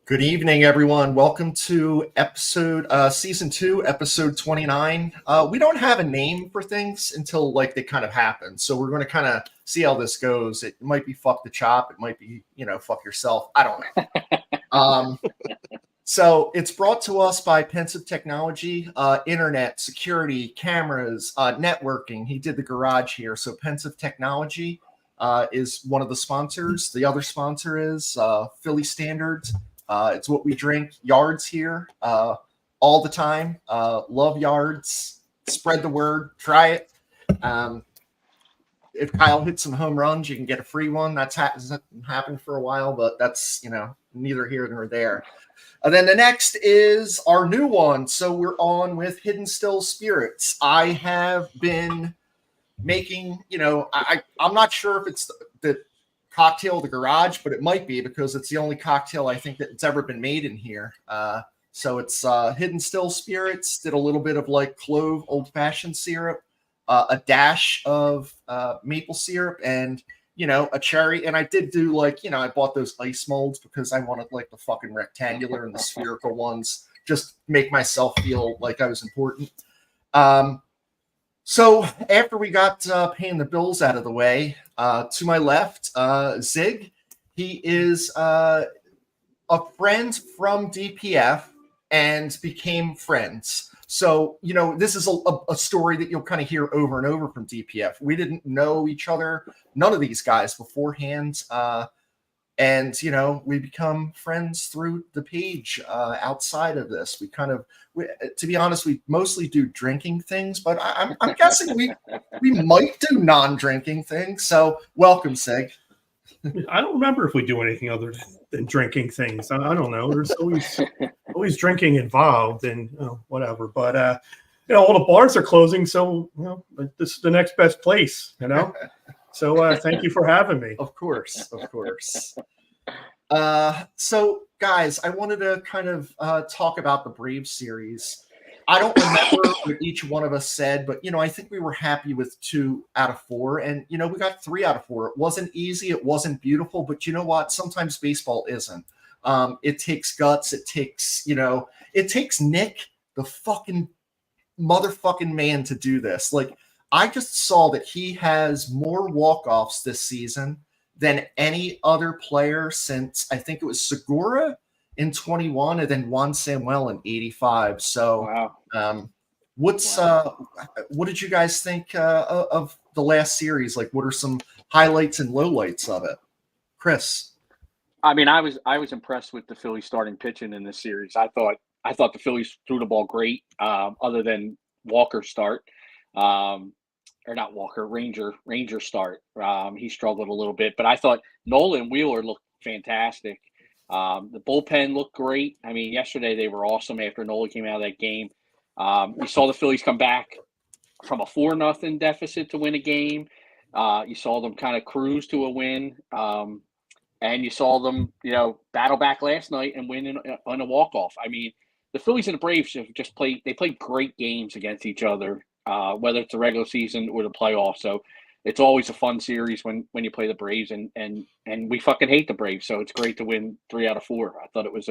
Good evening, everyone. Welcome to season 2, episode 29. We don't have a name for things until they kind of happen. So we're going to kind of see how this goes. It might be fuck the chop. It might be, fuck yourself. I don't know. So it's brought to us by Pensive Technology, internet, security, cameras, networking. He did the garage here. So Pensive Technology is one of the sponsors. The other sponsor is Philly Standards. It's what we drink. Yards here all the time. Love Yards. Spread the word. Try it. If Kyle hits some home runs, you can get a free one. That's happened for a while, but that's neither here nor there. And then the next is our new one. So we're on with Hidden Still Spirits. I have been making, I'm not sure if it's the cocktail of the garage, but it might be because it's the only cocktail I think that's ever been made in here. So it's Hidden Still Spirits. Did a little bit of clove old-fashioned syrup, a dash of maple syrup, and a cherry. And I did do I bought those ice molds because I wanted the fucking rectangular and the spherical ones, just make myself feel like I was important. So after we got paying the bills out of the way, to my left, Zig, he is a friend from DPF and became friends. So, this is a story that you'll kind of hear over and over from DPF. We didn't know each other, none of these guys beforehand. And, we become friends through the page outside of this. To be honest, we mostly do drinking things, but I'm guessing we might do non-drinking things. So welcome, Sig. I don't remember if we do anything other than drinking things. I don't know. There's always drinking involved and whatever. But, all the bars are closing. So, this is the next best place, So thank you for having me. Of course. So, guys, I wanted to kind of talk about the Brave series. I don't remember what each one of us said, but, I think we were happy with 2 out of 4. And, we got 3 out of 4. It wasn't easy. It wasn't beautiful. But you know what? Sometimes baseball isn't. It takes guts. It takes Nick, the fucking motherfucking man, to do this. I just saw that he has more walk-offs this season than any other player since, I think it was Segura in 21 and then Juan Samuel in 85. So wow. What did you guys think of the last series? What are some highlights and lowlights of it? Chris? I mean, I was impressed with the Phillies starting pitching in this series. I thought the Phillies threw the ball great, other than Walker's start. Or not Walker, Ranger start. He struggled a little bit, but I thought Nolan Wheeler looked fantastic. The bullpen looked great. I mean, yesterday they were awesome after Nolan came out of that game. You saw the Phillies come back from a 4-0 deficit to win a game. You saw them kind of cruise to a win. And you saw them, battle back last night and win on a walk-off. I mean, the Phillies and the Braves have they played great games against each other. Whether it's the regular season or the playoffs. So it's always a fun series when you play the Braves, and we fucking hate the Braves. So it's great to win 3 out of 4. I thought it was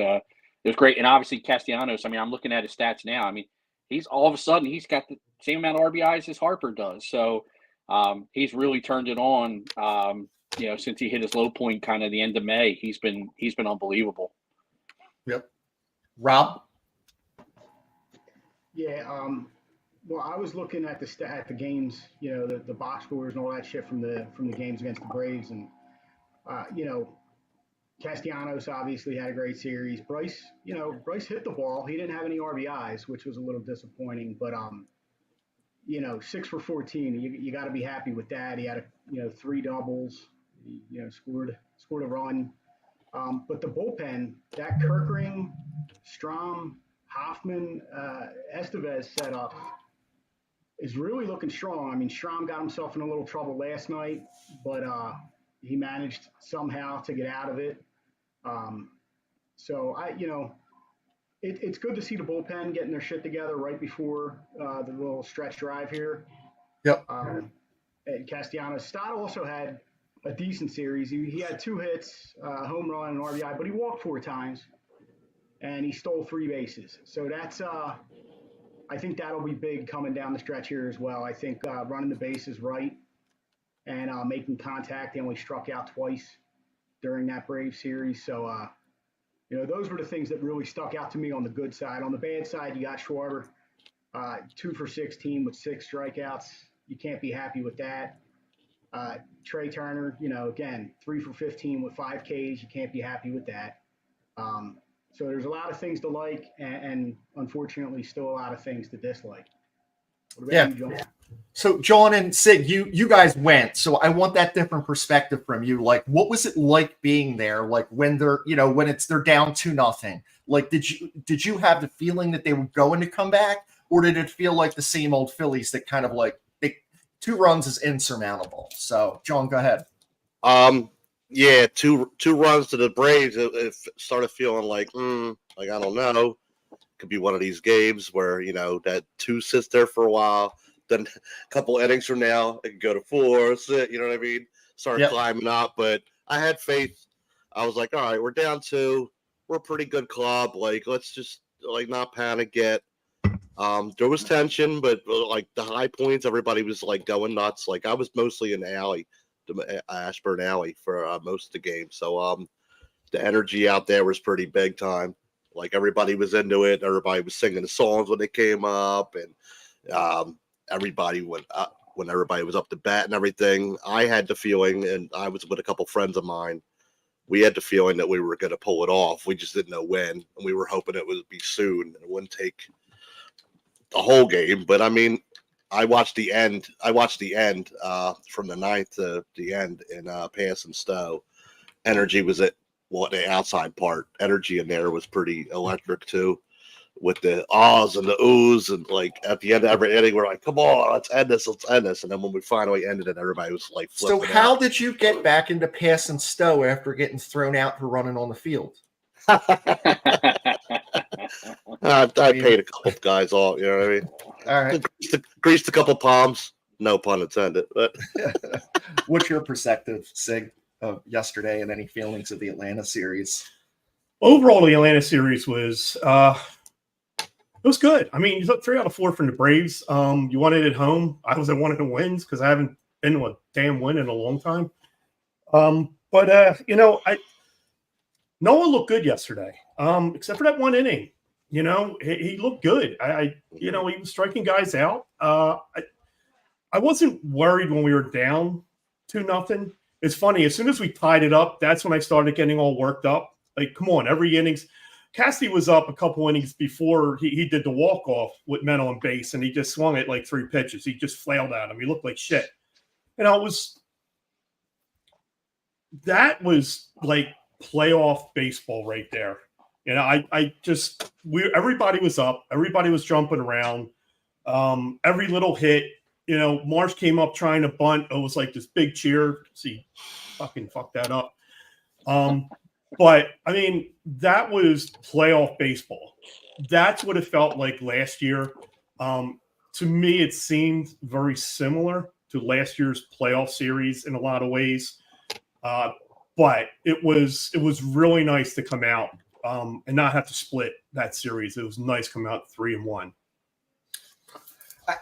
great. And obviously Castellanos, I mean, I'm looking at his stats now. I mean, he's got the same amount of RBIs as Harper does. So he's really turned it on, since he hit his low point kind of the end of May. He's been unbelievable. Yep. Rob? Yeah, well, I was looking at the games, the box scores and all that shit from the games against the Braves, and Castellanos obviously had a great series. Bryce hit the ball. He didn't have any RBIs, which was a little disappointing, but 6 for 14. You got to be happy with that. He had 3 doubles. He, scored a run. But the bullpen, that Kirkring, Strom, Hoffman, Estevez setup is really looking strong. I mean, Strom got himself in a little trouble last night, but he managed somehow to get out of it. So it's good to see the bullpen getting their shit together right before the little stretch drive here. Yep. And Castellanos. Stott also had a decent series. He had 2 hits, a home run, and RBI, but he walked 4 times. and he stole 3 bases. So that's I think that'll be big coming down the stretch here as well. I think running the bases right and making contact. They only struck out twice during that Braves series. So, those were the things that really stuck out to me on the good side. On the bad side, you got Schwarber, 2 for 16 with 6 strikeouts. You can't be happy with that. Trey Turner, again, 3 for 15 with 5 Ks. You can't be happy with that. So there's a lot of things to like, and unfortunately, still a lot of things to dislike. What about you, John? So John and Sig, you guys went. So I want that different perspective from you. Like, what was it like being there? Like when they're they're down 2-0. Like, did you have the feeling that they were going to come back, or did it feel like the same old Phillies that kind of like 2 runs is insurmountable? So John, go ahead. Yeah, two runs to the Braves. It started feeling like I don't know. Could be one of these games where that 2 sits there for a while. Then a couple innings from now, it can go to 4, sit. You know what I mean? Start climbing up. But I had faith. I was like, all right, we're down 2. We're a pretty good club. Like, let's just not panic yet. There was tension, but like the high points, everybody was like going nuts. Like I was mostly in the alley, the Ashburn Alley for most of the game. So the energy out there was pretty big time. Like everybody was into it. Everybody was singing the songs when they came up, and everybody went up when everybody was up to bat and everything. I had the feeling, and I was with a couple friends of mine. We had the feeling that we were going to pull it off. We just didn't know when, and we were hoping it would be soon. And it wouldn't take the whole game, but I mean, I watched the end from the 9th to the end in Pass and Stowe. Energy was at the outside part. Energy in there was pretty electric too, with the ahs and the oohs, and like at the end of every inning, we're like, "Come on, let's end this." And then when we finally ended it, everybody was like, "So how did you get back into Pass and Stowe after getting thrown out for running on the field?" I paid a couple of guys off, you know what I mean? All right. Greased a couple palms, no pun intended. But what's your perspective, Sig, of yesterday and any feelings of the Atlanta series? Overall, the Atlanta series was it was good. I mean, you took 3 out of 4 from the Braves. You won it at home. I was at one of the wins because I haven't been to a damn win in a long time. Noah looked good yesterday, except for that 1 inning. He looked good. He was striking guys out. I wasn't worried when we were down 2-0. It's funny. As soon as we tied it up, that's when I started getting all worked up. Like, come on, every innings. Cassidy was up a couple innings before he did the walk-off with men on base, and he just swung it like 3 pitches. He just flailed at him. He looked like shit. That was like playoff baseball right there. Everybody was up. Everybody was jumping around. Every little hit, Marsh came up trying to bunt. It was like this big cheer. See, fucking fuck that up. But I mean, that was playoff baseball. That's what it felt like last year. To me, it seemed very similar to last year's playoff series in a lot of ways. But it was really nice to come out and not have to split that series. It was nice coming out 3-1.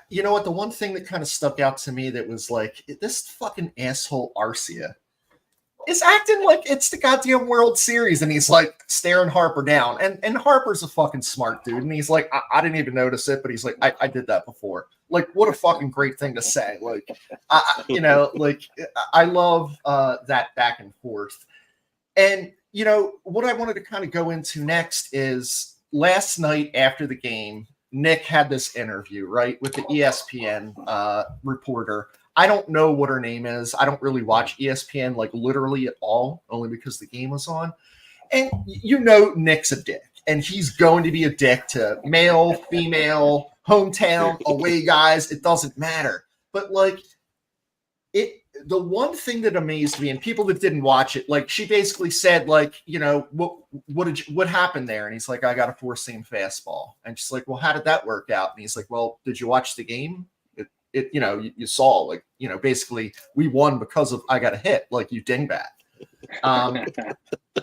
You know what? The one thing that kind of stuck out to me that was like, this fucking asshole Arcia is acting like it's the goddamn World Series, and he's like staring Harper down. And Harper's a fucking smart dude, and he's like, I didn't even notice it, but he's like, I did that before. Like, what a fucking great thing to say. Like, I love that back and forth. And what I wanted to kind of go into next is last night after the game, Nick had this interview, right, with the ESPN reporter. I don't know what her name is. I don't really watch ESPN like literally at all, only because the game was on. And Nick's a dick, and he's going to be a dick to male, female, hometown, away guys. It doesn't matter. But the one thing that amazed me, and people that didn't watch it, like she basically said, like, what happened there? And he's like, I got a 4-seam fastball. And she's like, well, how did that work out? And he's like, well, did you watch the game? You saw, like, basically we won because of I got a hit, like, you dingbat.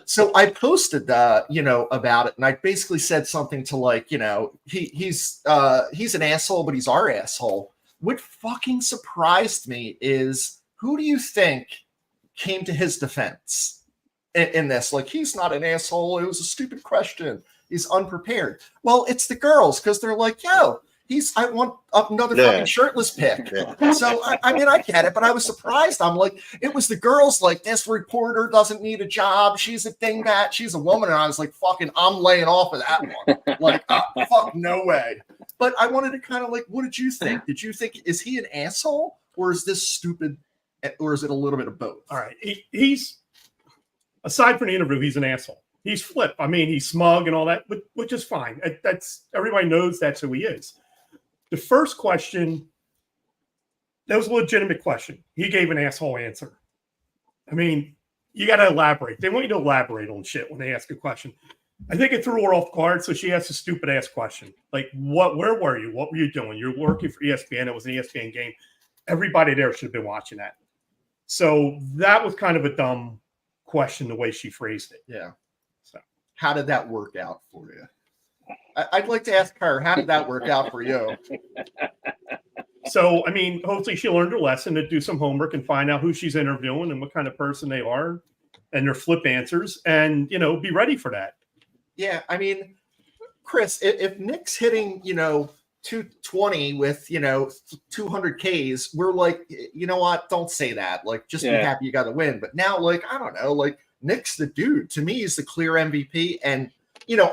So I posted, about it, and I basically said something to like, he's an asshole, but he's our asshole. What fucking surprised me is, who do you think came to his defense in this? Like, he's not an asshole. It was a stupid question. He's unprepared. Well, it's the girls, because they're like, yo, I want another fucking shirtless pic. Yeah. So, I mean, I get it, but I was surprised. I'm like, it was the girls like, this reporter doesn't need a job. She's a dingbat. She's a woman. And I was like, fucking, I'm laying off of that one. Like, fuck, no way. But I wanted to kind of like, what did you think? Did you think, is he an asshole, or is this stupid, or is it a little bit of both? All right. He's, aside from the interview, he's an asshole. He's flip. I mean, he's smug and all that, which is fine. That's, everybody knows that's who he is. The first question, that was a legitimate question. He gave an asshole answer. I mean, you got to elaborate. They want you to elaborate on shit when they ask a question. I think it threw her off guard, so she asked a stupid ass question. Like, where were you? What were you doing? You're working for ESPN. It was an ESPN game. Everybody there should have been watching that. So that was kind of a dumb question, the way she phrased it. Yeah. So how did that work out for you? I'd like to ask her, how did that work out for you? So, I mean, hopefully she learned her lesson, to do some homework and find out who she's interviewing and what kind of person they are and their flip answers, and, be ready for that. Yeah. I mean, Chris, if Nick's hitting, 220 with, 200 Ks, we're like, you know what? Don't say that. Like, just be happy you got to win. But now, like, I don't know, like, Nick's the dude. To me, he's the clear MVP. And,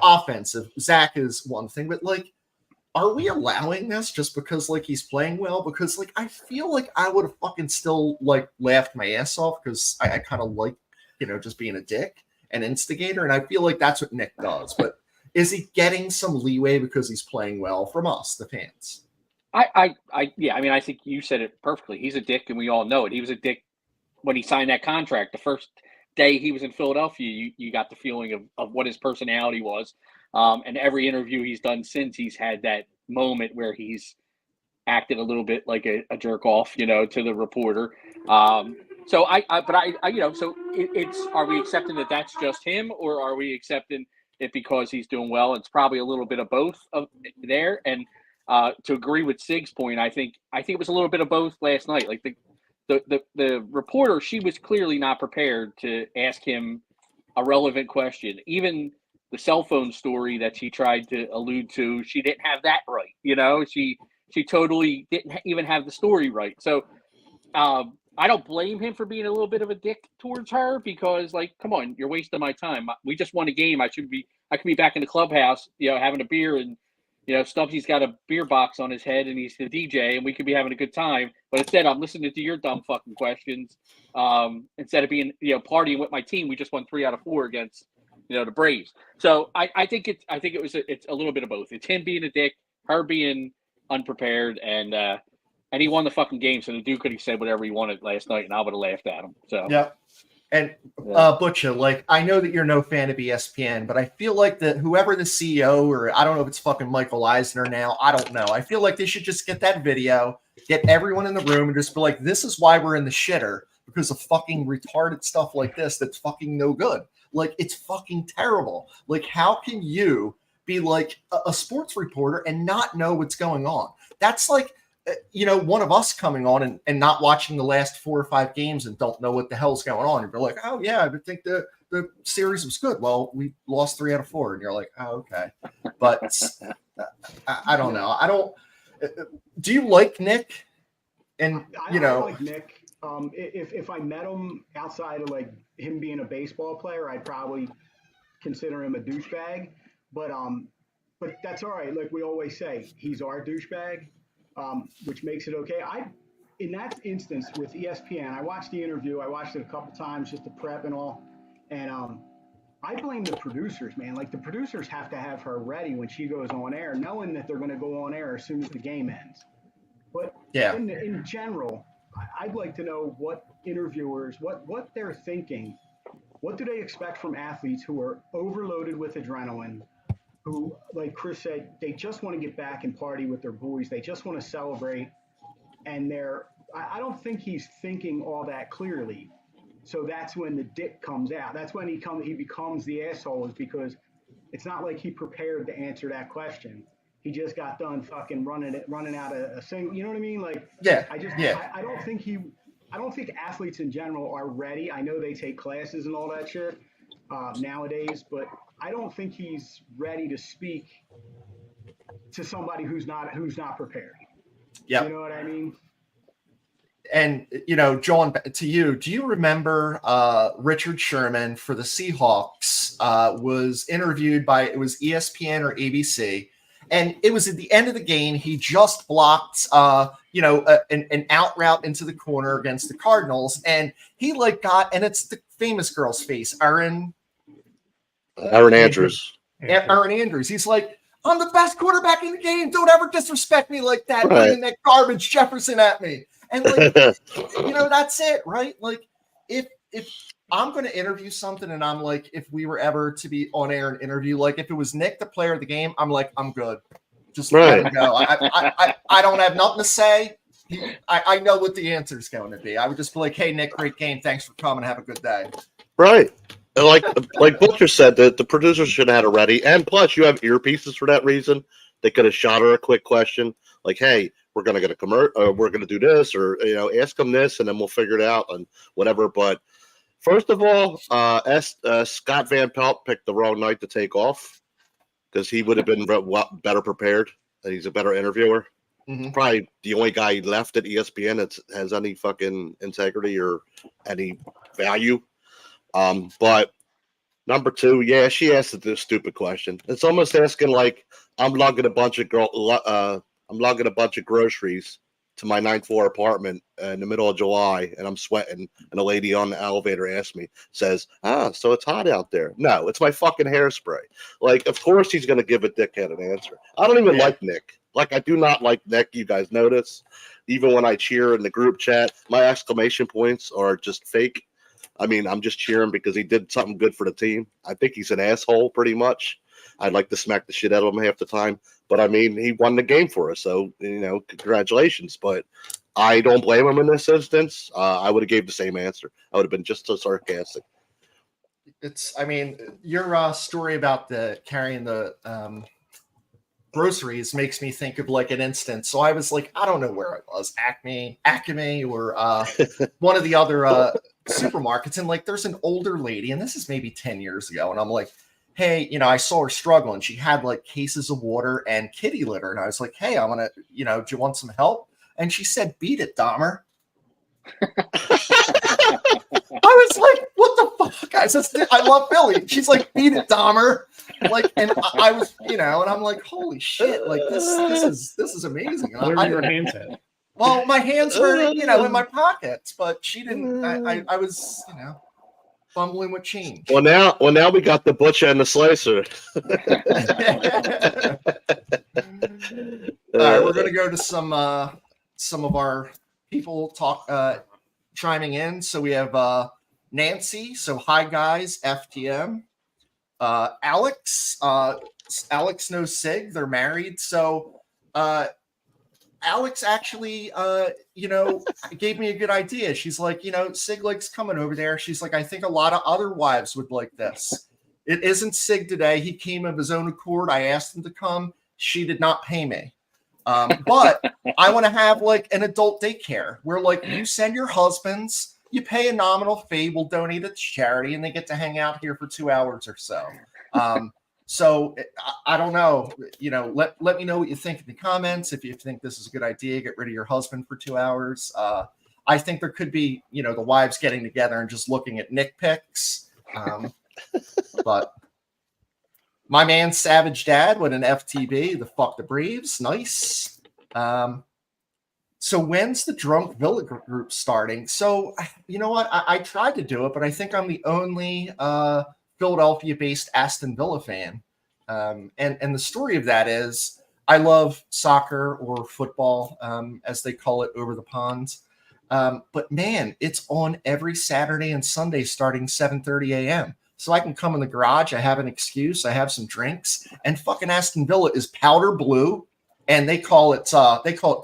offensive. Zach is one thing, but like, are we allowing this just because like he's playing well? Because like I feel like I would have fucking still like laughed my ass off, because I kind of like, just being a dick and instigator. And I feel like that's what Nick does. But is he getting some leeway because he's playing well from us, the fans? I mean, I think you said it perfectly. He's a dick, and we all know it. He was a dick when he signed that contract. The first day he was in Philadelphia, you got the feeling of what his personality was. And every interview he's done since, he's had that moment where he's acted a little bit like a jerk off, to the reporter. So it's, are we accepting that that's just him, or are we accepting it because he's doing well? It's probably a little bit of both of there. And to agree with Sig's point, I think it was a little bit of both last night. Like the reporter, she was clearly not prepared to ask him a relevant question. Even the cell phone story that she tried to allude to, she didn't have that right. She totally didn't even have the story right. So I don't blame him for being a little bit of a dick towards her, because like, come on, you're wasting my time. We just won a game. I could be back in the clubhouse, having a beer, and Stubbsy's got a beer box on his head and he's the DJ, and we could be having a good time. But instead, I'm listening to your dumb fucking questions. Instead of being, partying with my team, we just won 3 out of 4 against, the Braves. So I think it's a little bit of both. It's him being a dick, her being unprepared, and he won the fucking game. So the dude could have said whatever he wanted last night, and I would have laughed at him. So yeah. And Butcher, like, I know that you're no fan of ESPN, but I feel like that whoever the CEO, or I don't know if it's fucking Michael Eisner now, I don't know. I feel like they should just get that video, get everyone in the room, and just be like, this is why we're in the shitter, because of fucking retarded stuff like this that's fucking no good. Like, it's fucking terrible. Like, how can you be like a sports reporter and not know what's going on? That's like, one of us coming on and not watching the last 4 or 5 games and don't know what the hell's going on. And you're like, oh yeah, I think the series was good. Well, we lost 3 out of 4. And you're like, oh, okay. But I don't know. Do you like Nick? And, I like Nick. If I met him outside of like him being a baseball player, I'd probably consider him a douchebag. But that's all right. Like we always say, he's our douchebag. Which makes it okay. In that instance with ESPN, I watched the interview. I watched it a couple times just to prep and all. And I blame the producers, man. Like the producers have to have her ready when she goes on air, knowing that they're going to go on air as soon as the game ends. But yeah, in general, I'd like to know what interviewers, what they're thinking. What do they expect from athletes who are overloaded with adrenaline, who, like Chris said, they just want to get back and party with their boys. They just want to celebrate. And I don't think he's thinking all that clearly. So that's when the dick comes out. That's when he becomes the asshole, is because it's not like he prepared to answer that question. He just got done fucking running out a single. You know what I mean? Like, Yeah. I don't think athletes in general are ready. I know they take classes and all that shit nowadays, but I don't think he's ready to speak to somebody who's not prepared. Yeah. You know what I mean? And, John, to you, do you remember Richard Sherman for the Seahawks was interviewed by, it was ESPN or ABC, and it was at the end of the game. He just blocked, an out route into the corner against the Cardinals, and he and it's the famous girl's face, Aaron Andrews. Aaron Andrews. He's like, I'm the best quarterback in the game. Don't ever disrespect me like that. Right. Bringing that garbage Jefferson at me. And that's it, right? Like, if I'm going to interview something and I'm like, if we were ever to be on air and interview, like if it was Nick, the player of the game, I'm like, I'm good. Just let him go. I don't have nothing to say. I know what the answer is going to be. I would just be like, hey, Nick, great game. Thanks for coming. Have a good day. Right. And like Butcher said, the producers should have had it ready. And plus, you have earpieces for that reason. They could have shot her a quick question like, hey, we're going to get a commercial, or we're going to do this, or, ask them this, and then we'll figure it out and whatever. But first of all, Scott Van Pelt picked the wrong night to take off because he would have been better prepared. And he's a better interviewer. Mm-hmm. Probably the only guy left at ESPN that has any fucking integrity or any value. But number two, yeah, she asked this stupid question. It's almost asking like, I'm lugging a bunch of groceries to my 9th floor apartment in the middle of July, and I'm sweating, and a lady on the elevator says, so it's hot out there. No, it's my fucking hairspray. Like, of course he's going to give a dickhead an answer. I don't even like Nick. Like, I do not like Nick. You guys notice? Even when I cheer in the group chat, my exclamation points are just fake. I mean, I'm just cheering because he did something good for the team. I think he's an asshole pretty much. I'd like to smack the shit out of him half the time. But, I mean, he won the game for us. So, congratulations. But I don't blame him in this instance. I would have gave the same answer. I would have been just so sarcastic. Your story about carrying the groceries makes me think of like an instance. So I was like, I don't know where I was, Acme or one of the other supermarkets. And like, there's an older lady, and this is maybe 10 years ago. And I'm like, hey, I saw her struggling. She had like cases of water and kitty litter. And I was like, hey, I want to, do you want some help? And she said, beat it, Dahmer. I was like, what the fuck, guys? I love Philly. She's like, beat it, Dahmer. Like, and I was, and I'm like, holy shit, like this is amazing. Where were your hands at? Well, my hands were, in my pockets, but she didn't. I was, fumbling with change. Well, now we got the butcher and the slicer. All right, we're gonna go to some of our people chiming in. So we have Nancy. So hi guys, FTM. Alex knows Sig. They're married. So Alex actually, gave me a good idea. She's like, Sig likes coming over there. She's like, I think a lot of other wives would like this. It isn't Sig today. He came of his own accord. I asked him to come. She did not pay me. But I want to have like an adult daycare where like you send your husbands, you pay a nominal fee, we'll donate it to charity, and they get to hang out here for 2 hours or so. So I don't know, let me know what you think in the comments. If you think this is a good idea, get rid of your husband for 2 hours. I think there could be, the wives getting together and just looking at Nick pics. But my man, Savage Dad, with an FTB, the fuck the Braves. Nice. So when's the Drunk Villa group starting? So, you know what? I tried to do it, but I think I'm the only Philadelphia-based Aston Villa fan. And the story of that is I love soccer or football, as they call it over the pond. But man, it's on every Saturday and Sunday starting 7:30 a.m. So I can come in the garage. I have an excuse. I have some drinks, and fucking Aston Villa is powder blue, and they call it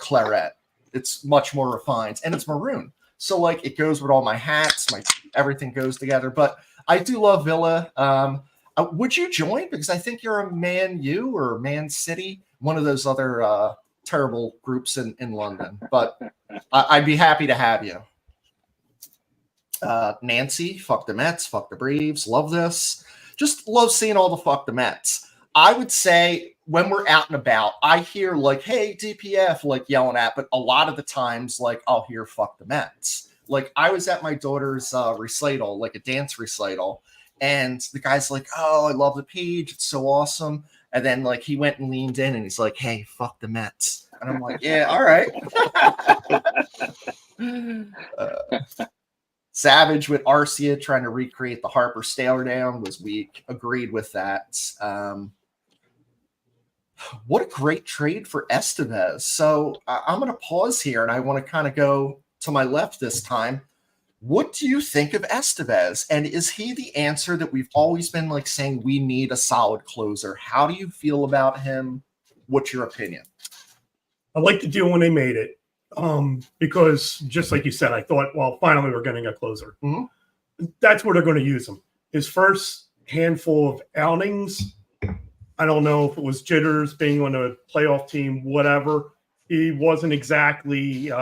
claret. It's much more refined, and it's maroon. So like it goes with all my hats, my everything goes together. But I do love Villa. Would you join? Because I think you're a Man U or Man City, one of those other terrible groups in London. But I'd be happy to have you. Nancy, fuck the Mets, fuck the Braves, love this. Just love seeing all the fuck the Mets. I would say when we're out and about, I hear like, hey, DPF, like yelling at, but a lot of the times, like, I'll hear fuck the Mets. Like, I was at my daughter's recital, like a dance recital, and the guy's like, oh, I love the page. It's so awesome. And then, like, he went and leaned in and he's like, hey, fuck the Mets. And I'm like, yeah, all right. Savage with Arcia trying to recreate the Harper stare down was weak. Agreed with that. What a great trade for Estevez. So I'm going to pause here and I want to kind of go to my left this time. What do you think of Estevez? And is he the answer that we've always been like saying we need a solid closer? How do you feel about him? What's your opinion? I like the deal when they made it. Because just like you said, I thought, well, finally we're getting a closer. Mm-hmm. That's where they're going to use him. His first handful of outings, I don't know if it was jitters, being on a playoff team, whatever. He wasn't exactly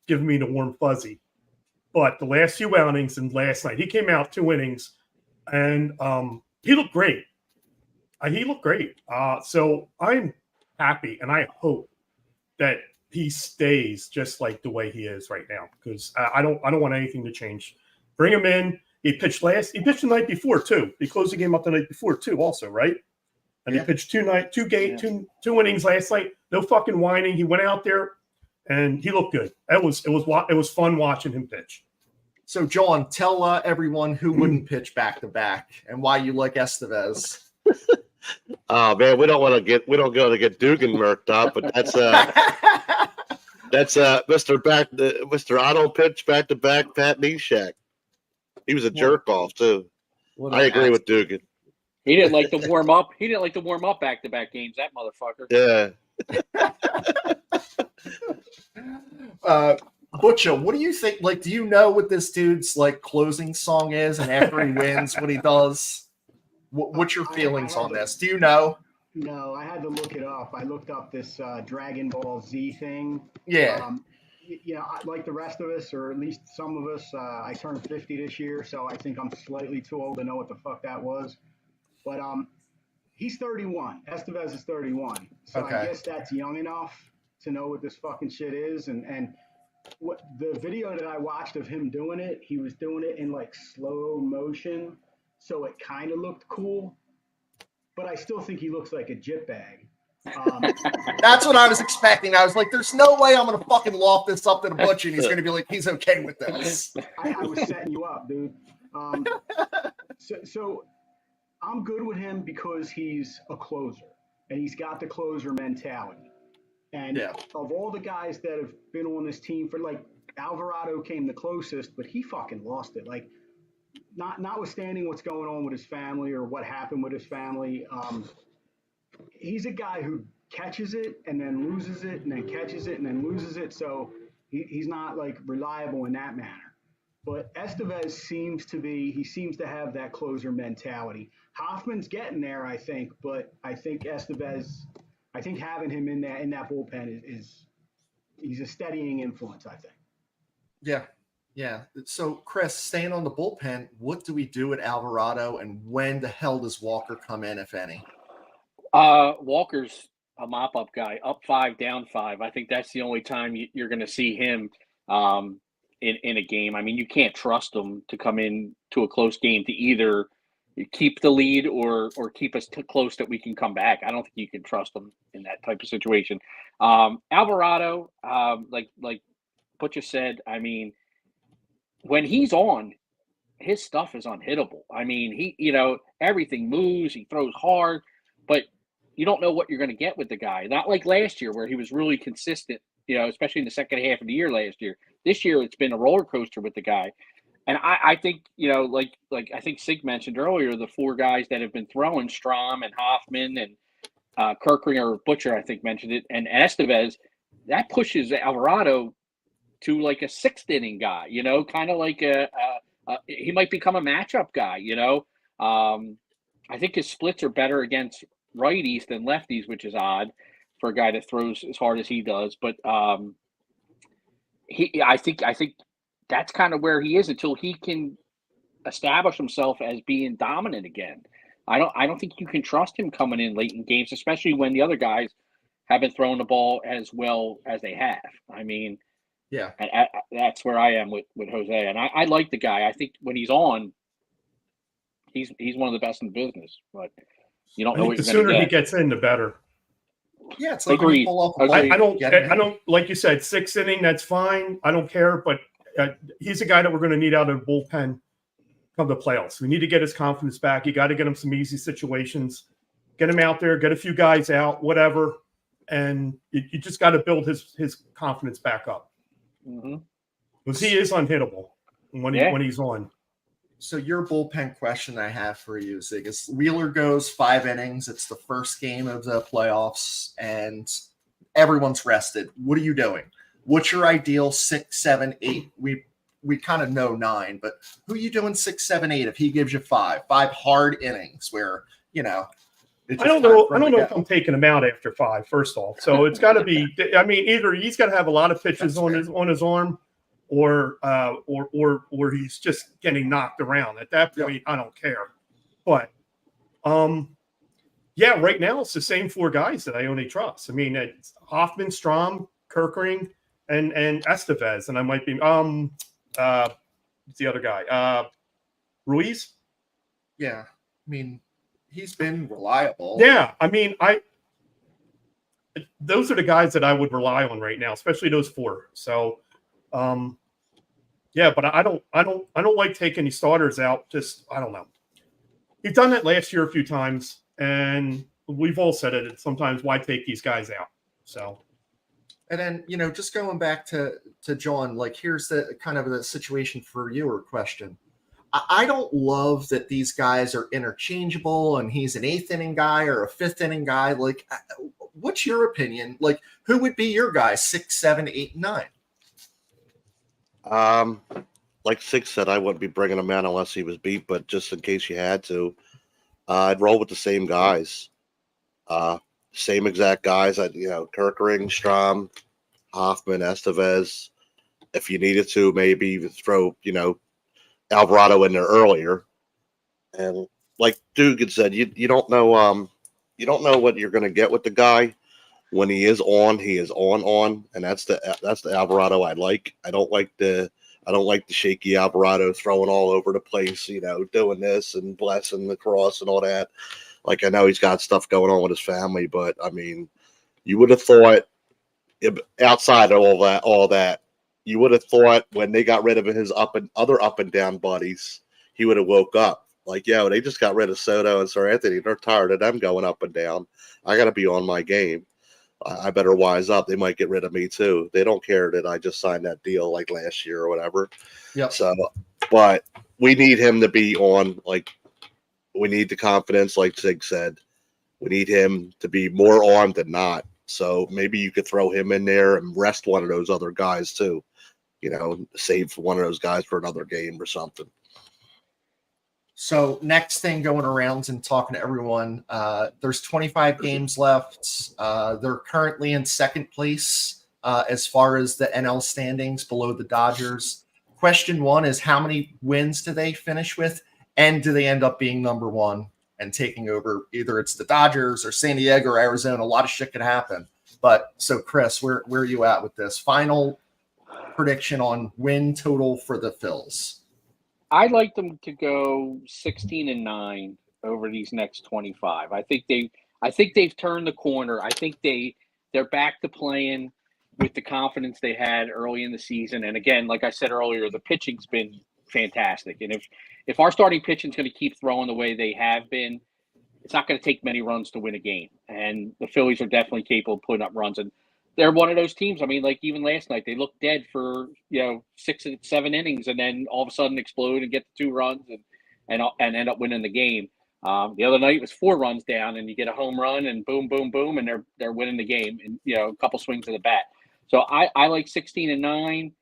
giving me the warm fuzzy. But the last few outings and last night, he came out 2 innings, and he looked great. So I'm happy, and I hope that he stays just like the way he is right now, because I don't want anything to change. Bring him in. He pitched the night before too. He closed the game up the night before too, also, right? And he pitched two innings last night. No fucking whining. He went out there and he looked good. It was fun watching him pitch. So, John, tell everyone who wouldn't pitch back to back and why you like Estevez. Oh man, we don't go to get Dugan murked up, but that's Mr. Auto pitch back to back Pat Neshek. He was a jerk off too. I agree with Dugan. He didn't like to warm up. He didn't like to warm up back to back games. That motherfucker. Yeah. Butcher, what do you think? Like, do you know what this dude's like closing song is? And after he wins, what he does? What's your feelings on this? Do you know? No, I had to look it up. I looked up this Dragon Ball Z thing. Yeah. Like the rest of us, or at least some of us, I turned 50 this year, so I think I'm slightly too old to know what the fuck that was. But he's 31. Estevez is 31. So okay. I guess that's young enough to know what this fucking shit is. And what the video that I watched of him doing it, he was doing it in like slow motion. So it kind of looked cool, but I still think he looks like a jitbag. That's what I was expecting. I was like, there's no way I'm going to fucking loft this up to the butcher and he's going to be like, he's okay with this. I was setting you up, dude. So I'm good with him because he's a closer and he's got the closer mentality. And of all the guys that have been on this team for like Alvarado came the closest, but he fucking lost it. Like, notwithstanding what's going on with his family or what happened with his family, he's a guy who catches it and then loses it and then catches it and then loses it. So he's not like reliable in that manner. But Estevez seems to have that closer mentality. Hoffman's getting there, I think, but I think Estevez, having him in that bullpen he's a steadying influence, I think. Yeah. Yeah. So, Chris, staying on the bullpen, what do we do at Alvarado, and when the hell does Walker come in, if any? Walker's a mop-up guy, up 5, down 5. I think that's the only time you're going to see him in a game. I mean, you can't trust him to come in to a close game to either keep the lead or keep us close that we can come back. I don't think you can trust him in that type of situation. Alvarado, like Butcher said, I mean, when he's on, his stuff is unhittable. I mean, everything moves, he throws hard, but you don't know what you're going to get with the guy. Not like last year where he was really consistent, especially in the second half of the year last year. This year, it's been a roller coaster with the guy. And I think, like I think Sig mentioned earlier, the 4 guys that have been throwing, Strom and Hoffman and Kirkringer, Butcher, I think mentioned it, and Estevez, that pushes Alvarado to like a 6th inning guy, kind of like a he might become a matchup guy. I think his splits are better against righties than lefties, which is odd for a guy that throws as hard as he does. But I think that's kind of where he is until he can establish himself as being dominant again. I don't think you can trust him coming in late in games, especially when the other guys haven't thrown the ball as well as they have. I mean, Yeah. that's where I am with Jose, and I like the guy. I think when he's on, he's one of the best in the business. But you don't I know think what the you're going sooner to he get. gets in, the better. Yeah, it's like when Agreed. you pull off a Agreed. ball, I don't like you said, 6th inning, that's fine. I don't care, but he's a guy that we're going to need out of the bullpen come the playoffs. We need to get his confidence back. You got to get him some easy situations, get him out there, get a few guys out, whatever, and you just got to build his confidence back up because he is unhittable when he's on. So your bullpen question I have for you, Zig, is Wheeler goes 5 innings. It's the first game of the playoffs, and everyone's rested. What are you doing? What's your ideal 6, 7, 8? We kind of know 9, but who are you doing 6, 7, 8 if he gives you 5 hard innings where, I don't know if I'm taking him out after 5, first off. So it's got to be, I mean, either he's got to have a lot of pitches on his arm or he's just getting knocked around. At that point, I don't care. But right now it's the same 4 guys that I only trust. I mean, it's Hoffman, Strom, Kerkering, and Estevez, and I might be what's the other guy? Ruiz? Yeah. I mean, he's been reliable. Yeah. I mean, those are the guys that I would rely on right now, especially those 4. So but I don't like taking these starters out. Just, I don't know. He's done that last year a few times, and we've all said it. Sometimes why take these guys out? So. And then, just going back to John, like, here's the kind of the situation for you or question. I don't love that these guys are interchangeable and he's an 8th inning guy or a 5th inning guy. Like, what's your opinion? Like, who would be your guy 6, 7, 8, 9? Like Six said, I wouldn't be bringing him in unless he was beat, but just in case you had to, I'd roll with the same guys. Same exact guys. Kerkering, Strom, Hoffman, Estevez. If you needed to, maybe throw, Alvarado in there earlier. And like Dugan said, you don't know what you're going to get with the guy. When he is on, and that's the Alvarado I like. I don't like the shaky Alvarado throwing all over the place, doing this and blessing the cross and all that. Like, I know he's got stuff going on with his family, but I mean, you would have thought outside of all that, you would have thought when they got rid of his up and down buddies, he would have woke up. Like, they just got rid of Soto and Sir Anthony. They're tired of them going up and down. I got to be on my game. I better wise up. They might get rid of me too. They don't care that I just signed that deal like last year or whatever. Yeah. So, but we need him to be on. Like, we need the confidence, like Zig said. We need him to be more on than not. So maybe you could throw him in there and rest one of those other guys too. Save one of those guys for another game or something. So next thing going around and talking to everyone, there's 25 games left. They're currently in 2nd place as far as the NL standings, below the Dodgers. Question 1 is, how many wins do they finish with? And do they end up being number 1 and taking over? Either it's the Dodgers or San Diego or Arizona. A lot of shit could happen. But so, Chris, where are you at with this? Final prediction on win total for the Phils. I'd like them to go 16-9 over these next 25. I think they've turned the corner. I think they're back to playing with the confidence they had early in the season. And again, like I said earlier, the pitching's been fantastic. And if our starting pitching is going to keep throwing the way they have been, it's not going to take many runs to win a game. And the Phillies are definitely capable of putting up runs. And they're one of those teams. I mean, like even last night, they looked dead for 6 and 7 innings, and then all of a sudden explode and get the 2 runs and end up winning the game. The other night it was 4 runs down, and you get a home run, and boom, boom, boom, and they're winning the game. And a couple swings of the bat. So I like 16-9.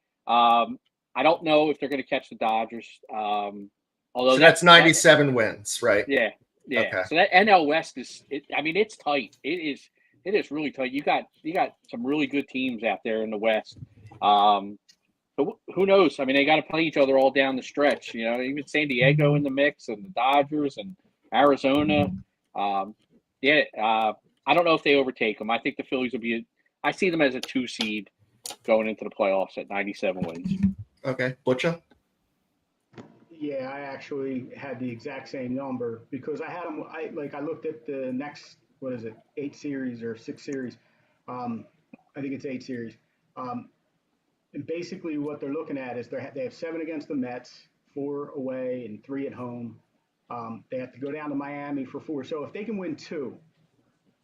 I don't know if they're going to catch the Dodgers. Although So that's 97 wins, right? Yeah. Okay. So that NL West is, it's tight. It is really tight. You got some really good teams out there in the West. But who knows? I mean, they got to play each other all down the stretch. Even San Diego in the mix, and the Dodgers and Arizona. I don't know if they overtake them. I think the Phillies will be. I see them as a 2 seed going into the playoffs at 97 wins. Okay, Butcher. Yeah, I actually had the exact same number because I had them. I looked at the next 8 series or 6 series. I think it's 8 series. And basically, what they're looking at is they have 7 against the Mets, 4 away, and 3 at home. They have to go down to Miami for 4. So if they can win 2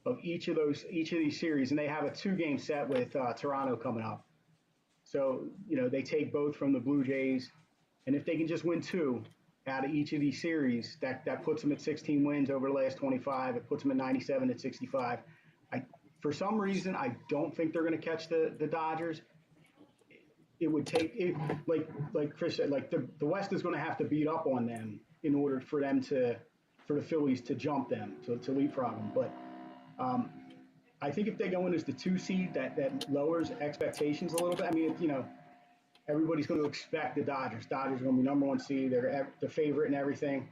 of each of these series, and they have a 2-game set with Toronto coming up, so they take both from the Blue Jays, and if they can just win 2 out of each of these series, that puts them at 16 wins over the last 25. It puts them at 97 at 65. For some reason, I don't think they're going to catch the Dodgers. It would take it, like Chris said, the West is going to have to beat up on them in order for the Phillies to jump them, to leapfrog them. But I think if they go in as the 2 seed, that lowers expectations a little bit. I mean, everybody's going to expect the Dodgers. Dodgers are going to be number 1 seed. They're the favorite and everything,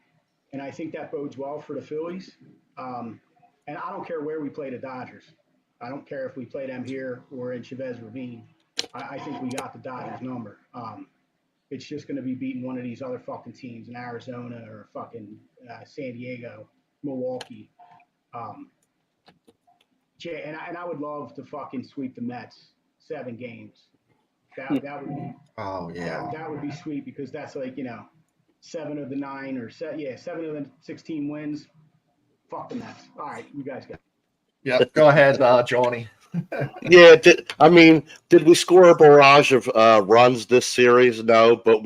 and I think that bodes well for the Phillies. And I don't care where we play the Dodgers. I don't care if we play them here or in Chavez Ravine. I think we got the Dodgers number. It's just going to be beating one of these other fucking teams in Arizona or fucking San Diego, Milwaukee. And I would love to fucking sweep the Mets 7 games. That would be. Oh yeah. That would be sweet because that's 7 of the 9 or 7 of the 16 wins. Fuck the Mets. All right, you guys go. Yep. Go ahead, Johnny. Yeah, did we score a barrage of runs this series? No, but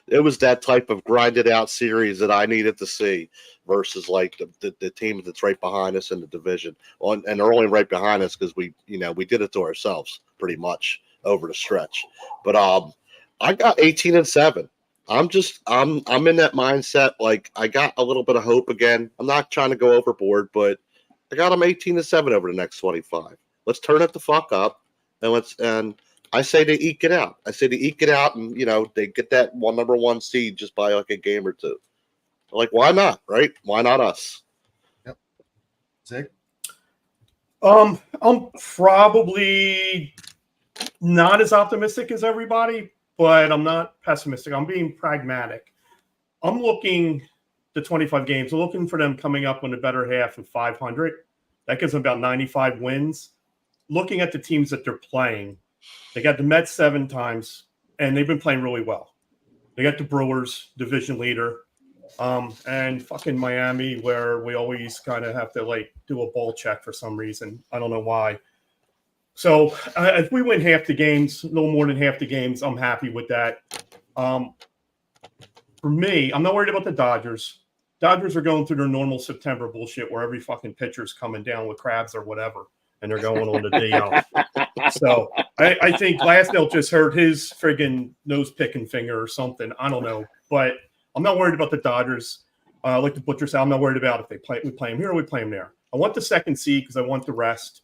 it was that type of grinded out series that I needed to see versus like the team that's right behind us in the division. And they're only right behind us because we did it to ourselves pretty much over the stretch. But I got 18-7. I'm in that mindset. Like I got a little bit of hope again. I'm not trying to go overboard, but I got them 18-7 over the next 25. Let's turn it the fuck up, and I say they eke it out. And they get that number 1 seed just by like a game or 2. Like, why not? Right? Why not us? Yep. Zig. I'm probably not as optimistic as everybody, but I'm not pessimistic. I'm being pragmatic. I'm looking the 25 games. I'm looking for them coming up on the better half of 500. That gives them about 95 wins. Looking at the teams that they're playing, they got the Mets 7 times, and they've been playing really well. They got the Brewers, division leader, and fucking Miami, where we always kind of have to do a ball check for some reason. I don't know why. So if we win half the games, a little more than half the games, I'm happy with that. For me, I'm not worried about the Dodgers. Dodgers are going through their normal September bullshit where every fucking pitcher's coming down with crabs or whatever, and they're going on the day off. So I think Glasnow just hurt his friggin' nose-picking finger or something. I don't know. But I'm not worried about the Dodgers. Like the Butcher said, I'm not worried about if we play them here or we play them there. I want the 2nd seed because I want the rest.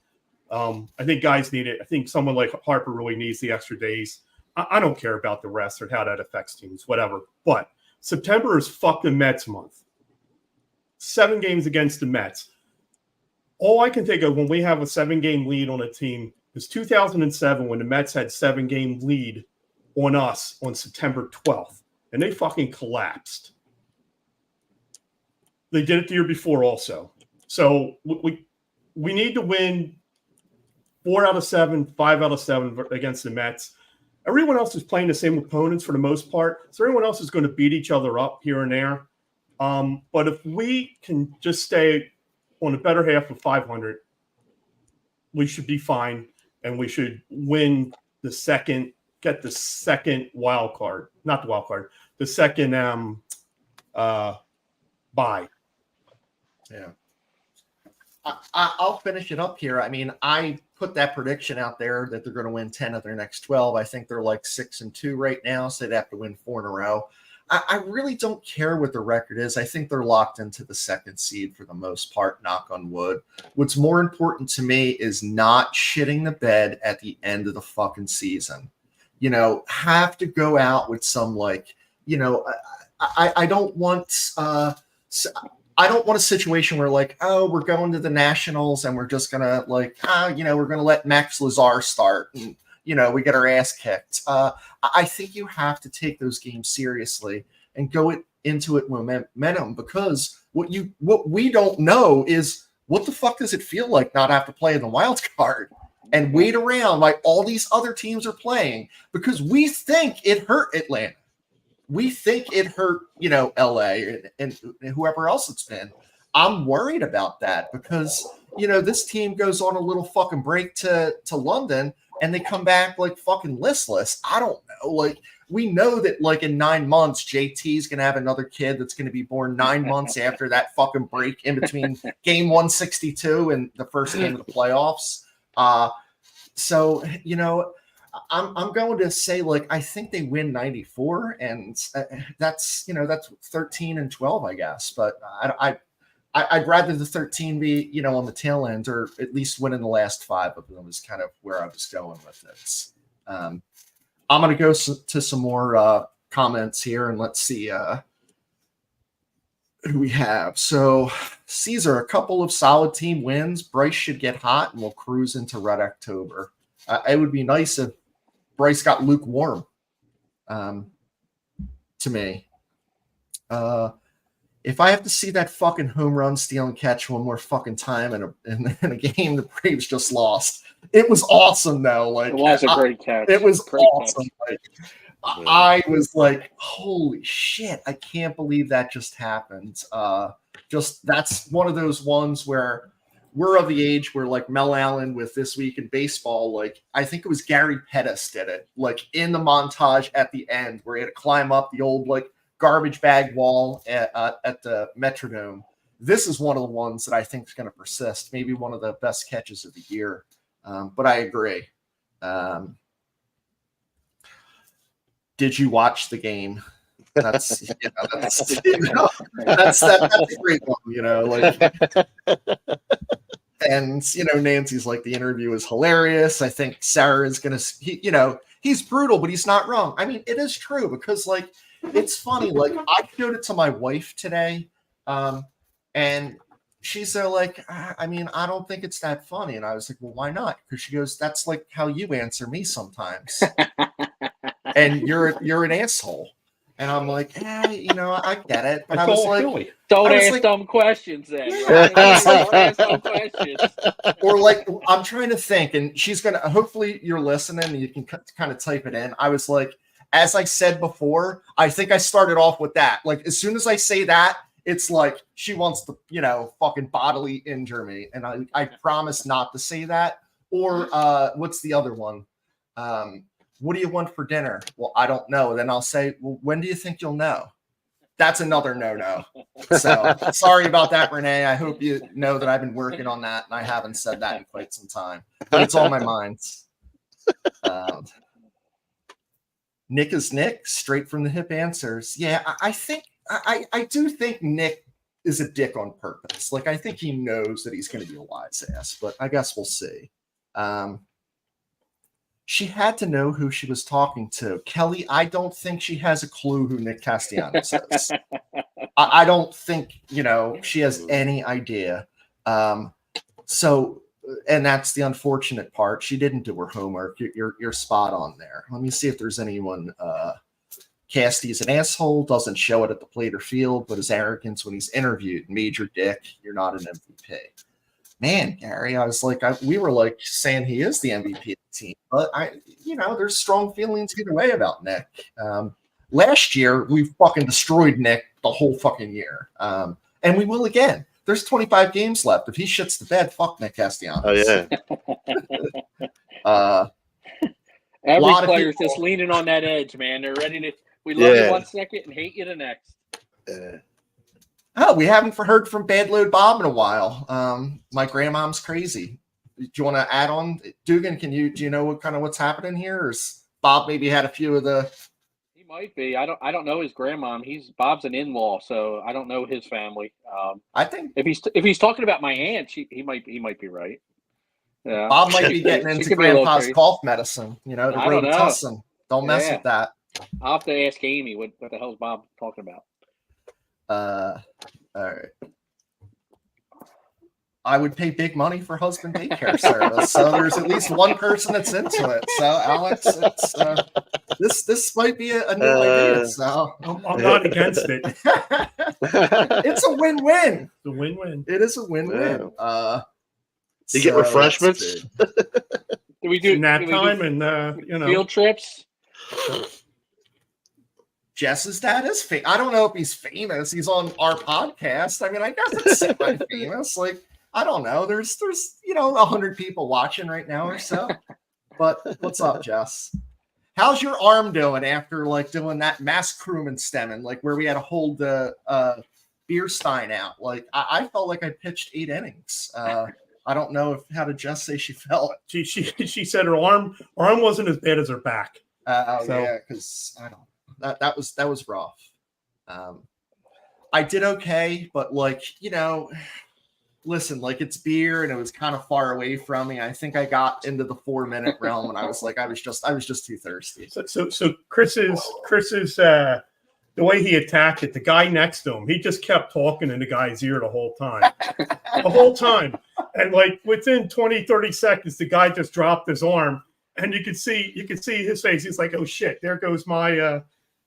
I think guys need it. I think someone like Harper really needs the extra days. I don't care about the rest or how that affects teams, whatever. But September is fucking Mets month. 7 games against the Mets. All I can think of when we have a 7-game lead on a team is 2007 when the Mets had 7-game lead on us on September 12th, and they fucking collapsed. They did it the year before also. So we need to win 4 out of 7, 5 out of 7 against the Mets. Everyone else is playing the same opponents for the most part, so everyone else is going to beat each other up here and there. But if we can just stay on the better half of 500, we should be fine, and we should win get the second wild card, not the wild card, the second bye. Yeah. I'll finish it up here. I mean, I put that prediction out there that they're going to win 10 of their next 12. I think they're like 6-2 right now, so they'd have to win 4 in a row. I really don't care what the record is. I think they're locked into the second seed for the most part, knock on wood. What's more important to me is not shitting the bed at the end of the fucking season. You know, have to go out with some like, you know, I don't want I don't want a situation where like, oh, we're going to the Nationals and we're just gonna like, you know, we're gonna let Max Lazar start and you know we get our ass kicked. I think you have to take those games seriously and go into it momentum, because what we don't know is what the fuck does it feel like not have to play in the wild card and wait around like all these other teams are playing, because we think it hurt Atlanta. We think it hurt, you know, LA and whoever else it's been. I'm worried about that because, you know, this team goes on a little fucking break to London and they come back like fucking listless. I don't know. Like, we know that like in 9 months, JT's going to have another kid that's going to be born 9 months after that fucking break in between game 162 and the first game of the playoffs. So, you know, I'm going to say like I think they win 94, and that's, you know, that's 13-12, I guess. But I'd rather the 13 be, you know, on the tail end, or at least winning the last 5 of them is kind of where I was going with it. I'm going to go to some more comments here, and let's see who we have. So Caesar, a couple of solid team wins. Bryce should get hot, and we'll cruise into Red October. It would be nice if Bryce got lukewarm, to me. If I have to see that fucking home run, steal, and catch one more fucking time in a game the Braves just lost, it was awesome though. Like, it was a great catch. It was great awesome. Like, I was like, holy shit, I can't believe that just happened. Just that's one of those ones where we're of the age where like Mel Allen with This Week in Baseball, like I think it was Gary Pettis did it, like in the montage at the end where he had to climb up the old like garbage bag wall at the Metrodome. This is one of the ones that I think is going to persist. Maybe one of the best catches of the year. But I agree. Did you watch the game? That's that's a great one, you know, like. And, you know, Nancy's like, the interview is hilarious. I think Sarah is going to, you know, he's brutal, but he's not wrong. I mean, it is true because, like, it's funny. Like, I showed it to my wife today, and she's like, I mean, I don't think it's that funny. And I was like, well, why not? Because she goes, that's like how you answer me sometimes. And you're an asshole. And I'm like, you know, I get it. But I was like, don't ask dumb questions then. Yeah, Don't ask dumb questions. Or like, I'm trying to think, and she's going to, hopefully you're listening and you can kind of type it in. I was like, as I said before, I think I started off with that. Like, as soon as I say that, it's like she wants to, you know, fucking bodily injure me. And I promise not to say that. Or what's the other one? What do you want for dinner? Well, I don't know. Then I'll say, well, when do you think you'll know? That's another no-no. So sorry about that, Renee. I hope you know that I've been working on that, and I haven't said that in quite some time. But it's on my mind. Nick is Nick, straight from the hip answers. Yeah, I think I do think Nick is a dick on purpose. Like, I think he knows that he's going to be a wise ass, but I guess we'll see. She had to know who she was talking to. Kelly, I don't think she has a clue who Nick Castellanos is. I don't think, you know, she has any idea. So, and that's the unfortunate part. She didn't do her homework. You're spot on there. Let me see if there's anyone. Casty's an asshole, doesn't show it at the plate or field, but his arrogance when he's interviewed, major dick. You're not an MVP. Man, Gary, I was like, we were like saying he is the MVP of the team, but you know, there's strong feelings either way about Nick. Last year, we fucking destroyed Nick the whole fucking year, and we will again. There's 25 games left. If he shits the bed, fuck Nick Castellanos. Oh yeah. Every player's just leaning on that edge, man. They're ready to. We love you 1 second and hate you the next. Oh, we haven't heard from Bad Load Bob in a while. My grandmom's crazy. Do you want to add on, Dugan? Do you know what's happening here? Or is Bob maybe had a few of the? He might be. I don't know his grandmom. Bob's an in-law, so I don't know his family. I think If he's talking about my aunt, he might be right. Yeah, Bob might be getting she into could be a little Grandpa's crazy. cough medicine. The I don't know. Robitussin. Don't mess Yeah. with that. I'll have to ask Amy what the hell's Bob talking about. All right. I would pay big money for husband daycare service. So there's at least one person that's into it. So Alex, this might be a new idea. So I'm not against it. It's a win-win. It's a win-win. It is a win-win. You get refreshments. Do we do nap do we time do and field trips? Jess's dad is famous. I don't know if he's famous. He's on our podcast. I mean, I guess it's semi-famous. Like, I don't know. There's 100 people watching right now or so. But what's up, Jess? How's your arm doing after like doing that mass crewman stemming, like where we had to hold the beer stein out? Like I felt like I pitched 8 innings. I don't know how did Jess say she felt. She said her arm wasn't as bad as her back. Yeah, because I don't. That was rough. I did okay, but like listen, like it's beer and it was kind of far away from me. I think I got into the 4-minute realm and I was like, I was just too thirsty. So Chris's the way he attacked it, the guy next to him, he just kept talking in the guy's ear the whole time. And like within 20, 30 seconds, the guy just dropped his arm and you could see his face. He's like, oh shit, there goes my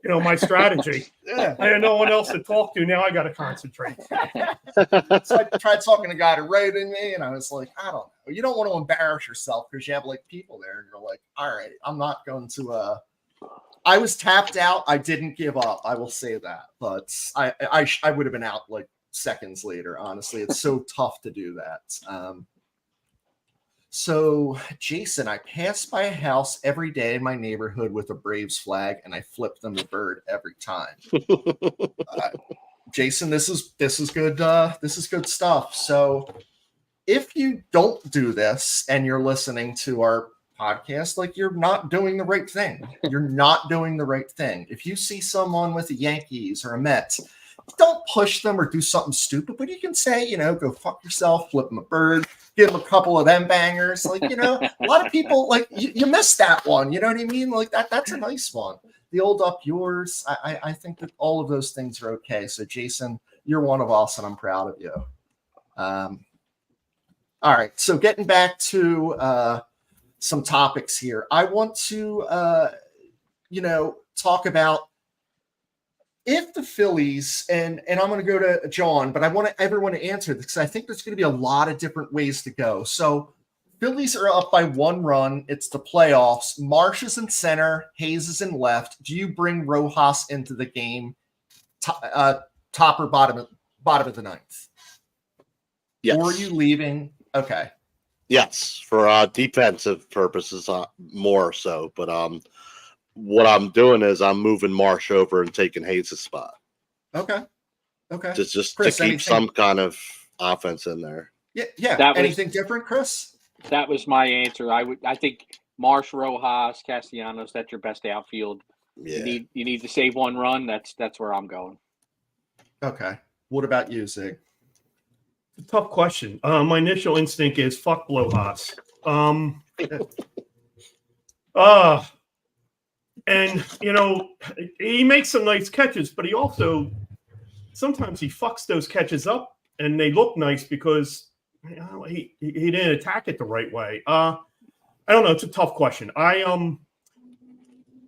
my strategy. Yeah. I had no one else to talk to. Now I got to concentrate. So I tried talking to a guy to write in me, and I was like, I don't know. You don't want to embarrass yourself because you have like people there, and you're like, all right, I'm not going to. I was tapped out. I didn't give up. I will say that, but I would have been out like seconds later. Honestly, it's so tough to do that. So, Jason, I pass by a house every day in my neighborhood with a Braves flag, and I flip them a bird every time. Jason, this is good. This is good stuff. So, if you don't do this and you're listening to our podcast, like you're not doing the right thing. You're not doing the right thing. If you see someone with the Yankees or a Mets, don't push them or do something stupid, but you can say, go fuck yourself, flip them a bird, give them a couple of them bangers. Like, a lot of people like you missed that one. You know what I mean? Like that's a nice one. The old up yours. I think that all of those things are okay. So Jason, you're one of us and I'm proud of you. All right. So getting back to some topics here. I want to talk about if the Phillies, and I'm going to go to John, but I want everyone to answer this because I think there's going to be a lot of different ways to go. So Phillies are up by 1 run. It's the playoffs. Marsh is in center. Hayes is in left. Do you bring Rojas into the game, top or bottom of the 9th? Yes. Or are you leaving? Okay. Yes, for defensive purposes, more so. But what I'm doing is I'm moving Marsh over and taking Hayes' spot. Okay. Just Chris, to keep some kind of offense in there. Yeah. Anything different, Chris? That was my answer. I think Marsh, Rojas, Castellanos. That's your best outfield. Yeah. You need to save 1 run. That's where I'm going. Okay. What about you, Zig? It's a tough question. My initial instinct is fuck Blojas. And he makes some nice catches, but he also sometimes he fucks those catches up, and they look nice because he didn't attack it the right way. I don't know. It's a tough question. I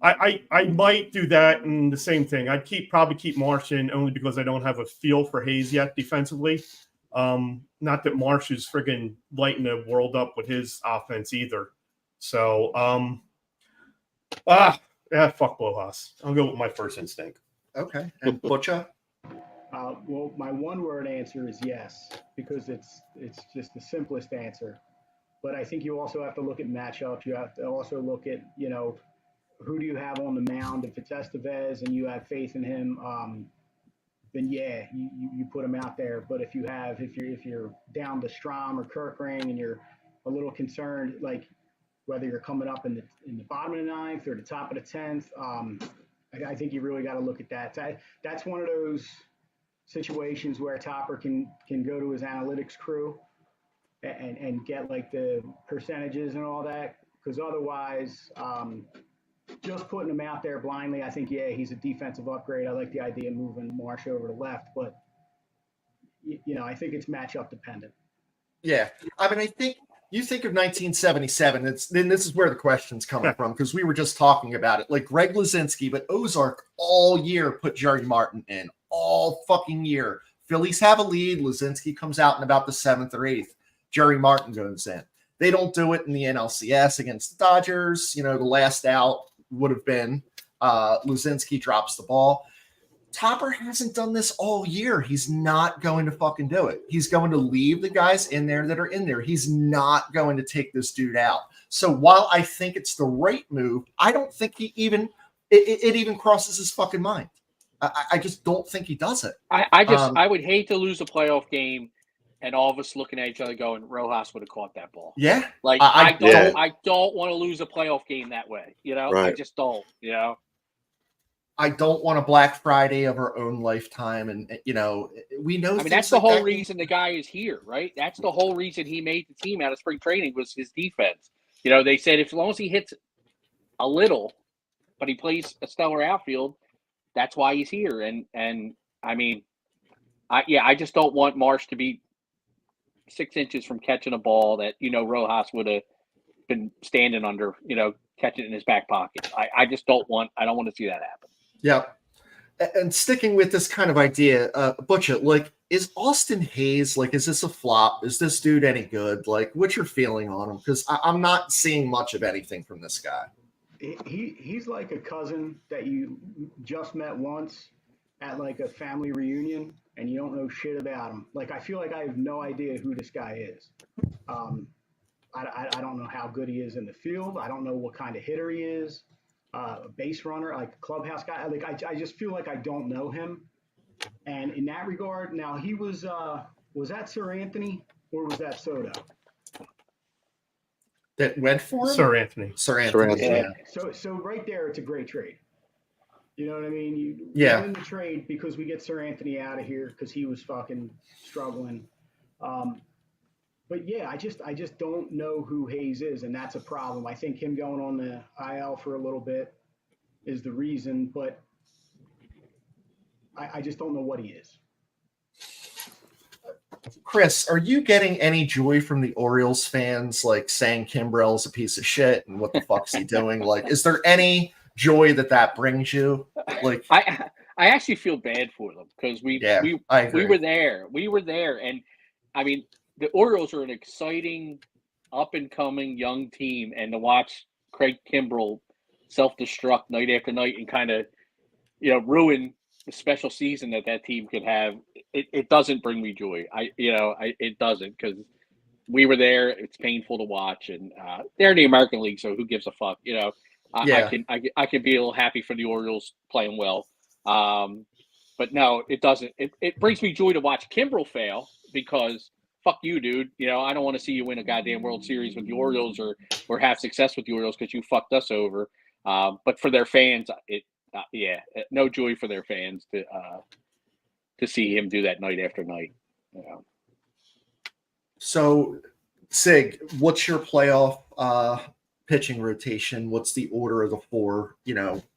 might do that and the same thing. I'd probably keep Marsh in only because I don't have a feel for Hayes yet defensively. Not that Marsh is friggin' lighting the world up with his offense either. So, fuck Blojas. I'll go with my first instinct. Okay. And Butcha? Well, my 1-word answer is yes, because it's just the simplest answer. But I think you also have to look at matchups. You have to also look at, who do you have on the mound? If it's Estevez and you have faith in him, then yeah, you put him out there. But if you're down to Strom or Kirkring and you're a little concerned, like whether you're coming up in the bottom of the ninth or the top of the 10th, I think you really got to look at that. That's one of those situations where Topper can go to his analytics crew and get like the percentages and all that, because otherwise, just putting him out there blindly, I think, yeah, he's a defensive upgrade. I like the idea of moving Marsh over to left, but I think it's matchup dependent. Yeah, I mean, I think you think of 1977. Then this is where the question's coming from, because we were just talking about it. Like Greg Luzinski, but Ozark all year put Jerry Martin in all fucking year. Phillies have a lead. Luzinski comes out in about the 7th or 8th. Jerry Martin goes in. They don't do it in the NLCS against the Dodgers. The last out would have been Luzinski drops the ball. Topper hasn't done this all year. He's not going to fucking do it. He's going to leave the guys in there that are in there. He's not going to take this dude out. So while I think it's the right move, I don't think it even crosses his fucking mind. I just don't think he does it. I would hate to lose a playoff game and all of us looking at each other going, Rojas would have caught that ball. Yeah. Like I don't want to lose a playoff game that way. Right. I just don't. I don't want a Black Friday of our own lifetime, and we know. I mean, that's the whole reason the guy is here, right? That's the whole reason he made the team out of spring training was his defense. They said as long as he hits a little, but he plays a stellar outfield, that's why he's here. And I mean, I just don't want Marsh to be 6 inches from catching a ball that Rojas would have been standing under, catching it in his back pocket. I don't want to see that happen. Yeah. And sticking with this kind of idea, Butcher, like, is Austin Hayes, like, is this a flop? Is this dude any good? Like, what's your feeling on him? Because I'm not seeing much of anything from this guy. He's like a cousin that you just met once at like a family reunion and you don't know shit about him. Like, I feel like I have no idea who this guy is. I don't know how good he is in the field. I don't know what kind of hitter he is. A base runner, like a clubhouse guy. Like I just feel like I don't know him. And in that regard, now he was that Sir Anthony or was that Soto? That went for him? Sir Anthony. Yeah. So right there, it's a great trade. You know what I mean? You win the trade because we get Sir Anthony out of here because he was fucking struggling. But yeah, I just don't know who Hayes is, and that's a problem. I think him going on the IL for a little bit is the reason, but I just don't know what he is. Chris, are you getting any joy from the Orioles fans, like saying Kimbrell's a piece of shit and what the fuck's he doing? Like, is there any joy that brings you? Like, I actually feel bad for them because we were there. We were there, and I mean, the Orioles are an exciting, up-and-coming young team, and to watch Craig Kimbrell self-destruct night after night and kind of, ruin the special season that team could have, it doesn't bring me joy. It doesn't, because we were there. It's painful to watch, and they're in the American League, so who gives a fuck? I can be a little happy for the Orioles playing well, but no, it doesn't. It brings me joy to watch Kimbrell fail because. Fuck you, dude. I don't want to see you win a goddamn World Series with the Orioles or have success with the Orioles because you fucked us over. But for their fans, no joy for their fans to see him do that night after night. So, Sig, what's your playoff pitching rotation? What's the order of the four?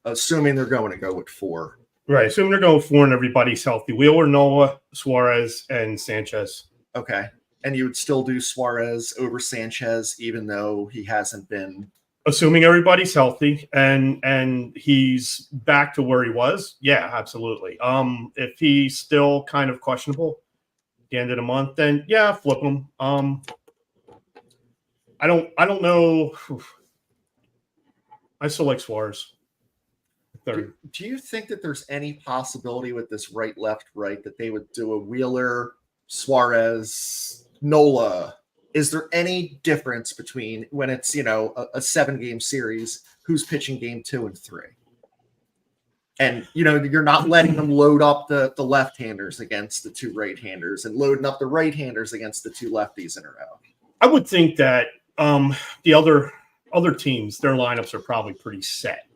Assuming they're going to go with four. Right. Assuming they're going four and everybody's healthy. Wheeler, Nola, Suarez, and Sanchez. Okay. And you would still do Suarez over Sanchez, even though he hasn't been. Assuming everybody's healthy and he's back to where he was, yeah, absolutely. If he's still kind of questionable at the end of the month, then yeah, flip him. I don't know. I still like Suarez. Do you think that there's any possibility with this right that they would do a Wheeler, Suarez, Nola? Is there any difference between when it's, a 7-game series, who's pitching game 2 and 3? And you're not letting them load up the left-handers against the two right-handers and loading up the right-handers against the two lefties in a row. I would think that the other teams, their lineups are probably pretty set.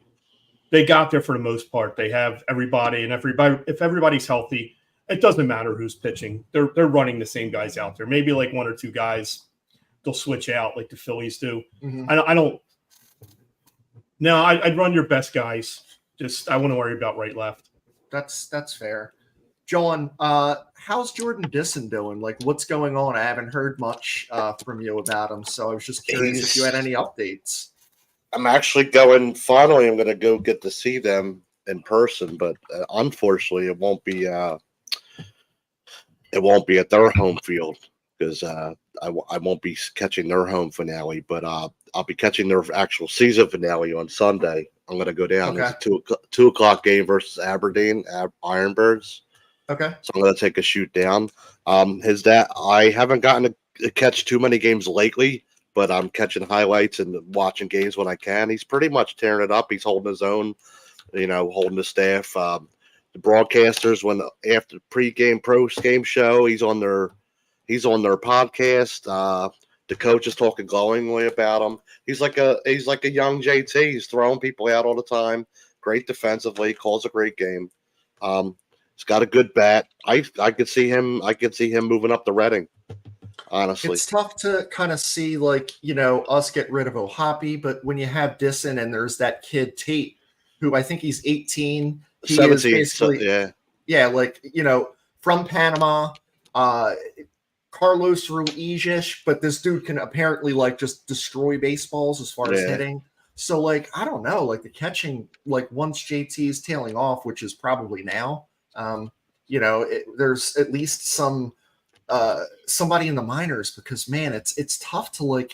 They got there for the most part. They have everybody, and if everybody's healthy, it doesn't matter who's pitching. They're running the same guys out there. Maybe like one or two guys they'll switch out like the Phillies do. Mm-hmm. I don't. No, I'd run your best guys. Just I wouldn't worry about right left. That's fair. John, how's Jordan Disson doing? Like, what's going on? I haven't heard much from you about him, so I was just curious if you had any updates. I'm actually going. Finally, I'm going to go get to see them in person, but unfortunately, it won't be at their home field because I won't be catching their home finale, but I'll be catching their actual season finale on Sunday. I'm going to go down. Okay. It's a 2 o'clock game versus Aberdeen Ironbirds. Okay. So I'm going to take a shoot down. His dad. I haven't gotten to catch too many games lately, but I'm catching highlights and watching games when I can. He's pretty much tearing it up. He's holding his own, holding the staff. The broadcasters, when after the pregame, post-game show, he's on their podcast. The coach is talking glowingly about him. He's like a young JT. He's throwing people out all the time. Great defensively. Calls a great game. He's got a good bat. I could see him. Moving up to Reading. Honestly, it's tough to kind of see us get rid of Ohapi, but when you have Disson and there's that kid Tate, who I think he's 18. He 17, is basically from Panama. Carlos Ruiz-ish, but this dude can apparently just destroy baseballs as far as hitting. So I don't know, the catching, once JT's tailing off, which is probably now, there's at least somebody in the minors, because man, it's tough to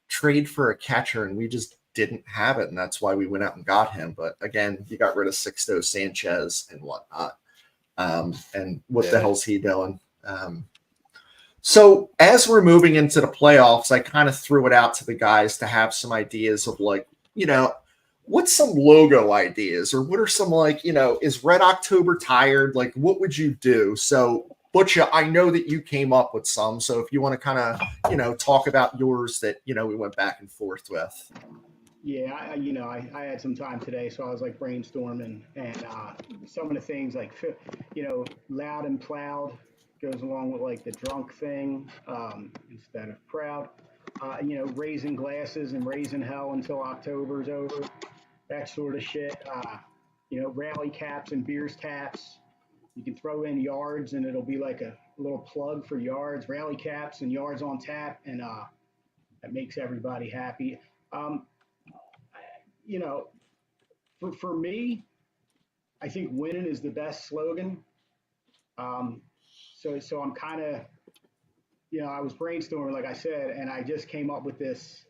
trade for a catcher, and we just didn't have it, and that's why we went out and got him. But again, you got rid of Sixto Sanchez and whatnot. And what the hell's he doing? So as we're moving into the playoffs, I kind of threw it out to the guys to have some ideas of what's some logo ideas, or what are some is Red October tired? What would you do? So Butcha, I know that you came up with some. So if you want to kind of, talk about yours that, we went back and forth with. Yeah, I had some time today, so I was brainstorming, and some of the things loud and proud goes along with the drunk thing instead of proud. Raising glasses and raising hell until October's over, that sort of shit. Rally caps and beers taps. You can throw in yards, and it'll be a little plug for yards, rally caps, and yards on tap, and that makes everybody happy. For me, I think winning is the best slogan. So I'm kind of, I was brainstorming, like I said, and I just came up with this.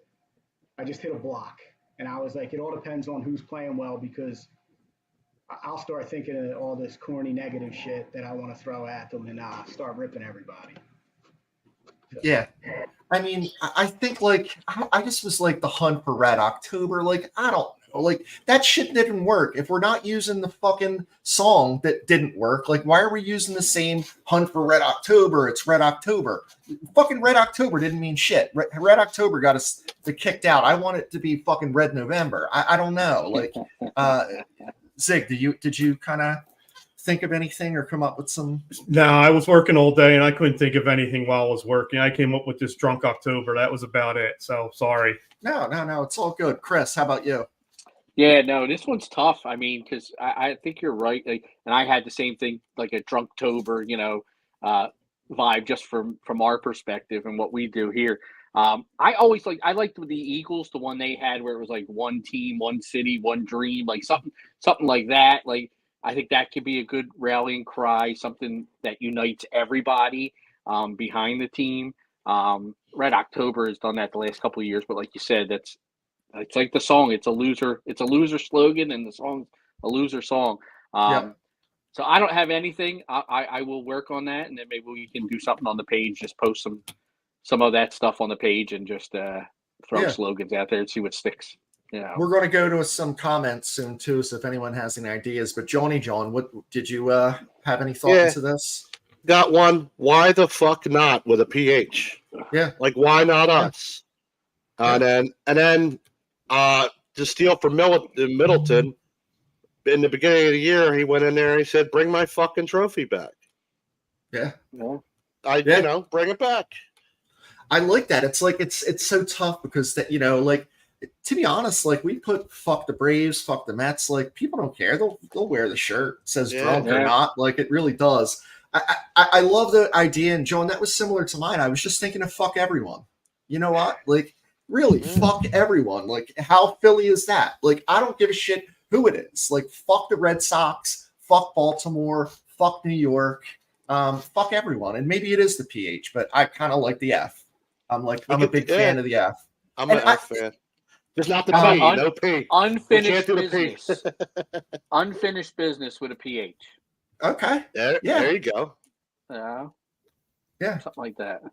I just hit a block, and I was it all depends on who's playing well, because I'll start thinking of all this corny negative shit that I want to throw at them, and start ripping everybody. So. Yeah. I mean, I think I just was the hunt for Red October. I don't know, that shit didn't work. If we're not using the fucking song that didn't work, why are we using the same hunt for Red October? It's Red October. Fucking Red October didn't mean shit. Red October got us kicked out. I want it to be fucking Red November. I don't know. Zig, did you kind of think of anything or come up with some? No, I was working all day and I couldn't think of anything while I was working. I came up with this drunk October. That was about it. So sorry. No, it's all good. Chris, how about you? Yeah, no, this one's tough. I mean, because I think you're right. And I had the same thing, a Drunktober, vibe, just from our perspective and what we do here. I always liked the Eagles, the one they had where it was one team, one city, one dream, something like that. I think that could be a good rallying cry, something that unites everybody behind the team. Red October has done that the last couple of years, but like you said, it's like the song. It's a loser slogan, and the song's a loser song. So I don't have anything. I will work on that, and then maybe we can do something on the page. Just post some of that stuff on the page, and just throw slogans out there and see what sticks. Yeah. We're going to go to some comments soon too, so if anyone has any ideas. But Johnny John, what did you have any thought Yeah. into this? Got one. Why the fuck not with a PH? Yeah. Like, why not Yeah. us? And then to steal from Middleton, in the beginning of the year, he went in there and he said, "Bring my fucking trophy back." Yeah. Well, Bring it back. I like that. It's like it's so tough because that, you know, like, to be honest, like, we put fuck the Braves, fuck the Mets, like, people don't care. They'll wear the shirt, it says drunk or Yeah. not. Like, it really does. I love the idea, and Joan, that was similar to mine. I was just thinking of fuck everyone. You know what? Like, really, fuck everyone. Like, how Philly is that? Like, I don't give a shit who it is. Like, fuck the Red Sox, fuck Baltimore, fuck New York, fuck everyone. And maybe it is the PH, but I kind of like the F. I'm a big fan of the F. I'm an F fan. Just not the P, no P. Unfinished We can't do the P. business. Unfinished business with a PH. Okay. There you go. Yeah. Something like that.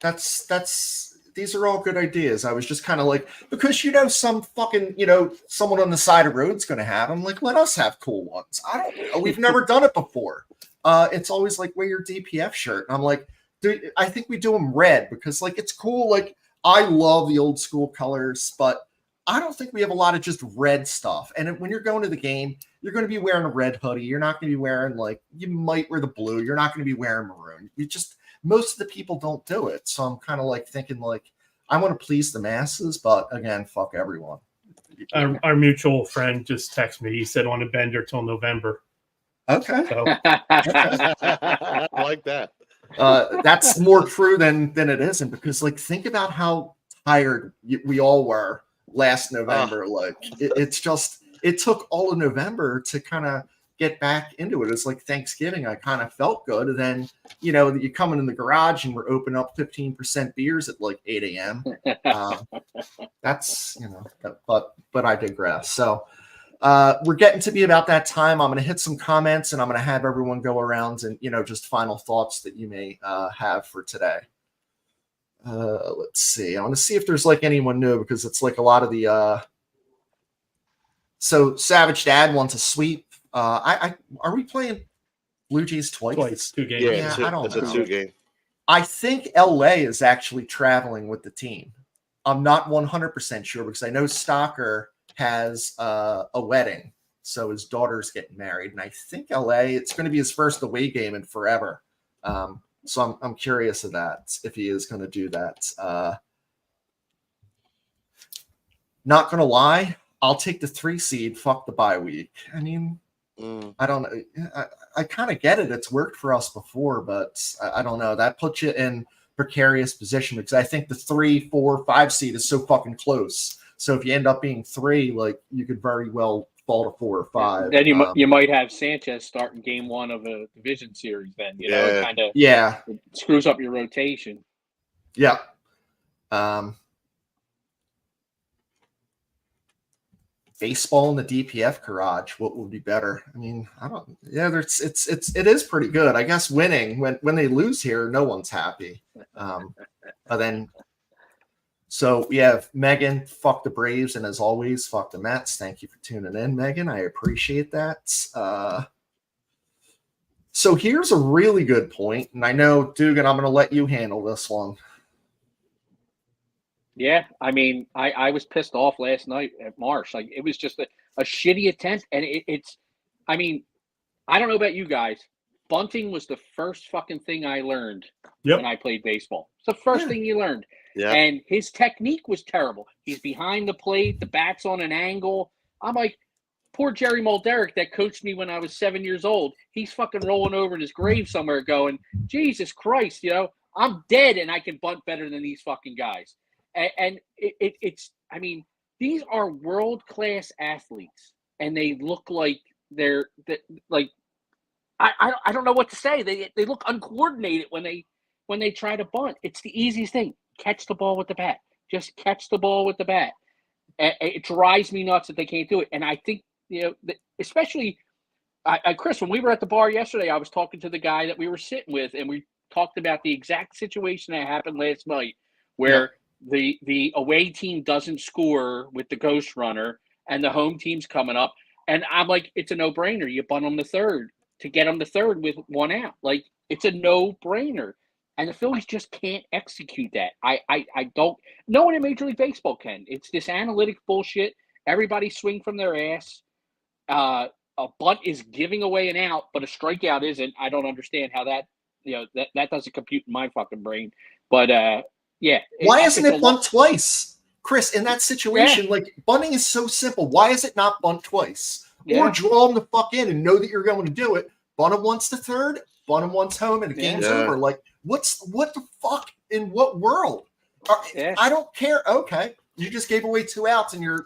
That's these are all good ideas. I was just kind of like, because, you know, some fucking, you know, someone on the side of the road's going to have them. Like, let us have cool ones. I don't know. We've never done it before. It's always like, wear your DPF shirt. And I'm like, dude, I think we do them red because, like, it's cool. Like, I love the old school colors, but I don't think we have a lot of just red stuff. And when you're going to the game, you're going to be wearing a red hoodie. You're not going to be wearing, like, you might wear the blue. You're not going to be wearing maroon. Most of the people don't do it. So I'm kind of like thinking, like, I want to please the masses, but again, fuck everyone. Our mutual friend just texted me. He said on a bender till November. Okay. So I like that. That's more true than it isn't, because, like, think about how tired we all were last November. Like, it's just, it took all of November to kind of get back into it. It's like Thanksgiving. I kind of felt good. And then, you know, you come in the garage and we're opening up 15% beers at like 8 a.m. That's, you know, but I digress. So we're getting to be about that time. I'm going to hit some comments and I'm going to have everyone go around and, you know, just final thoughts that you may have for today. Let's see. I want to see if there's like anyone new, because it's like a lot of the so Savage Dad wants a sweep. Are we playing Blue Jays twice? 2 games. Yeah, I don't it's know. a 2 game. I think LA is actually traveling with the team. I'm not 100% sure, because I know Stocker has a wedding, so his daughter's getting married, and I think LA, it's going to be his first away game in forever. So I'm curious of that, if he is going to do that. Not going to lie, I'll take the 3 seed. Fuck the bye week. I mean, I don't know. I kind of get it. It's worked for us before, but I don't know. That puts you in precarious position, because I think the 3, 4, 5 seed is so fucking close. So if you end up being 3, like, you could very well fall to 4 or 5. Then you might have Sanchez starting game 1 of a division series. Then it kind of it screws up your rotation. Yeah. Baseball in the DPF garage, what would be better? I mean, I don't. Yeah, it is pretty good. I guess winning, when they lose here, no one's happy. But then, so we have Megan, fuck the Braves, and as always, fuck the Mets. Thank you for tuning in, Megan. I appreciate that. So here's a really good point, and I know, Dugan, I'm going to let you handle this one. Yeah, I mean, I was pissed off last night at Marsh. Like, it was just a shitty attempt, and it's. I mean, I don't know about you guys. Bunting was the first fucking thing I learned when I played baseball. It's the first thing you learned. Yeah. And his technique was terrible. He's behind the plate, the bat's on an angle. I'm like, poor Jerry Mulderick that coached me when I was 7 years old. He's fucking rolling over in his grave somewhere going, Jesus Christ, I'm dead and I can bunt better than these fucking guys. And it's, I mean, these are world-class athletes, and they look like they're like, I don't know what to say. They look uncoordinated when they try to bunt. It's the easiest thing. Catch the ball with the bat. Just catch the ball with the bat. It drives me nuts that they can't do it. And I think, especially, Chris, when we were at the bar yesterday, I was talking to the guy that we were sitting with, and we talked about the exact situation that happened last night where the away team doesn't score with the ghost runner, and the home team's coming up, and I'm like, it's a no-brainer. You bunt them to third to get them to third with one out. Like, it's a no-brainer. And the Phillies just can't execute that. I don't. No one in Major League Baseball can. It's this analytic bullshit. Everybody swing from their ass. A bunt is giving away an out, but a strikeout isn't. I don't understand how that that doesn't compute in my fucking brain. But yeah. Why isn't it bunt twice, Chris? In that situation, like, bunting is so simple. Why is it not bunt twice? Or draw them the fuck in and know that you're going to do it. Bunt them once to third. Bunt them once home, and the game's over. Like, what the fuck? In what world? I don't care. Okay, you just gave away 2 outs, and you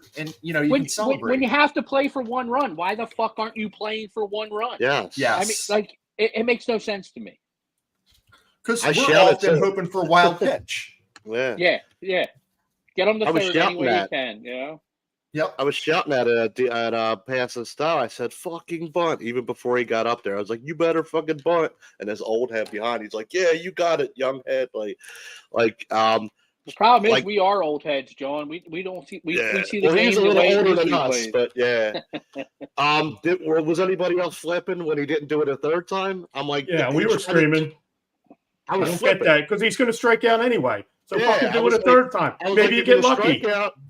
can celebrate. When you have to play for 1 run, why the fuck aren't you playing for 1 run? Yes. I mean, like, it makes no sense to me. Because we're often hoping for a wild pitch. Yeah. Get them to third any way you can. Yep. I was shouting at it at passing style. I said, "Fucking bunt!" Even before he got up there, I was like, "You better fucking bunt!" And this old head behind, he's like, "Yeah, you got it, young head." The problem is we are old heads, John. We don't see we see the game he's a little the way older than he us, plays. but yeah. Was anybody else flipping when he didn't do it a third time? I'm like, yeah, we were screaming. I was don't flipping get that because he's going to strike out anyway. So fucking do it a third time. Maybe like, you get lucky.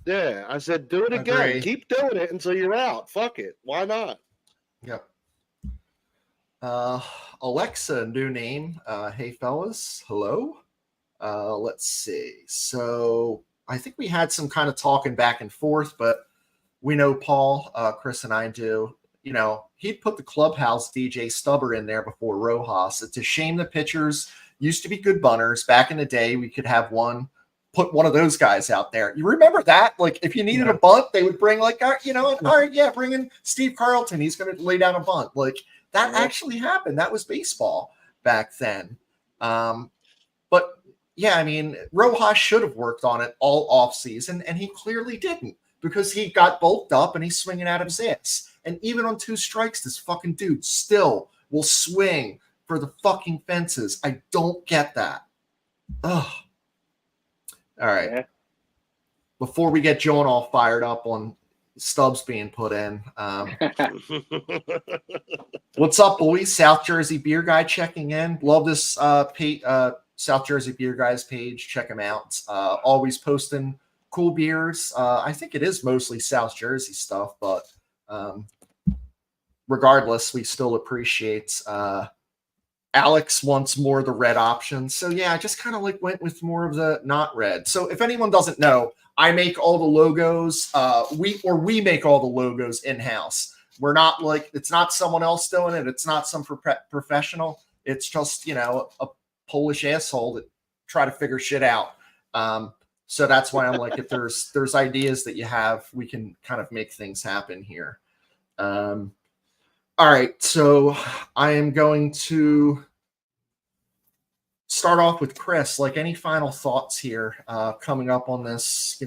Yeah, I said, do it again. Agreed. Keep doing it until you're out. Fuck it. Why not? Yep. Alexa, new name. Hey, fellas. Hello. Let's see. So I think we had some kind of talking back and forth, but we know Paul, Chris, and I do. He'd put the clubhouse DJ Stubber in there before Rojas. It's a shame the pitchers used to be good bunters. Back in the day, we could have put one of those guys out there. You remember that? Like, if you needed a bunt, they would bring bring in Steve Carlton. He's going to lay down a bunt. Like, that actually happened. That was baseball back then. But yeah, I mean, Rojas should have worked on it all off season, and he clearly didn't because he got bulked up and he's swinging out of his ass. And even on 2 strikes, this fucking dude still will swing for the fucking fences. I don't get that. Ugh. All right. Yeah. Before we get Joan all fired up on Stubbs being put in, what's up, boys? South Jersey Beer Guy checking in. Love this South Jersey Beer Guys page. Check him out. Always posting cool beers. I think it is mostly South Jersey stuff, but regardless, we still appreciate Alex wants more of the red options. So yeah, I just kind of went with more of the not red. So if anyone doesn't know, I make all the logos. We make all the logos in-house. We're not it's not someone else doing it. It's not some professional. It's just, a Polish asshole that try to figure shit out. So that's why I'm like, if there's ideas that you have, we can kind of make things happen here. All right, so I am going to start off with Chris. Like, any final thoughts here coming up on this,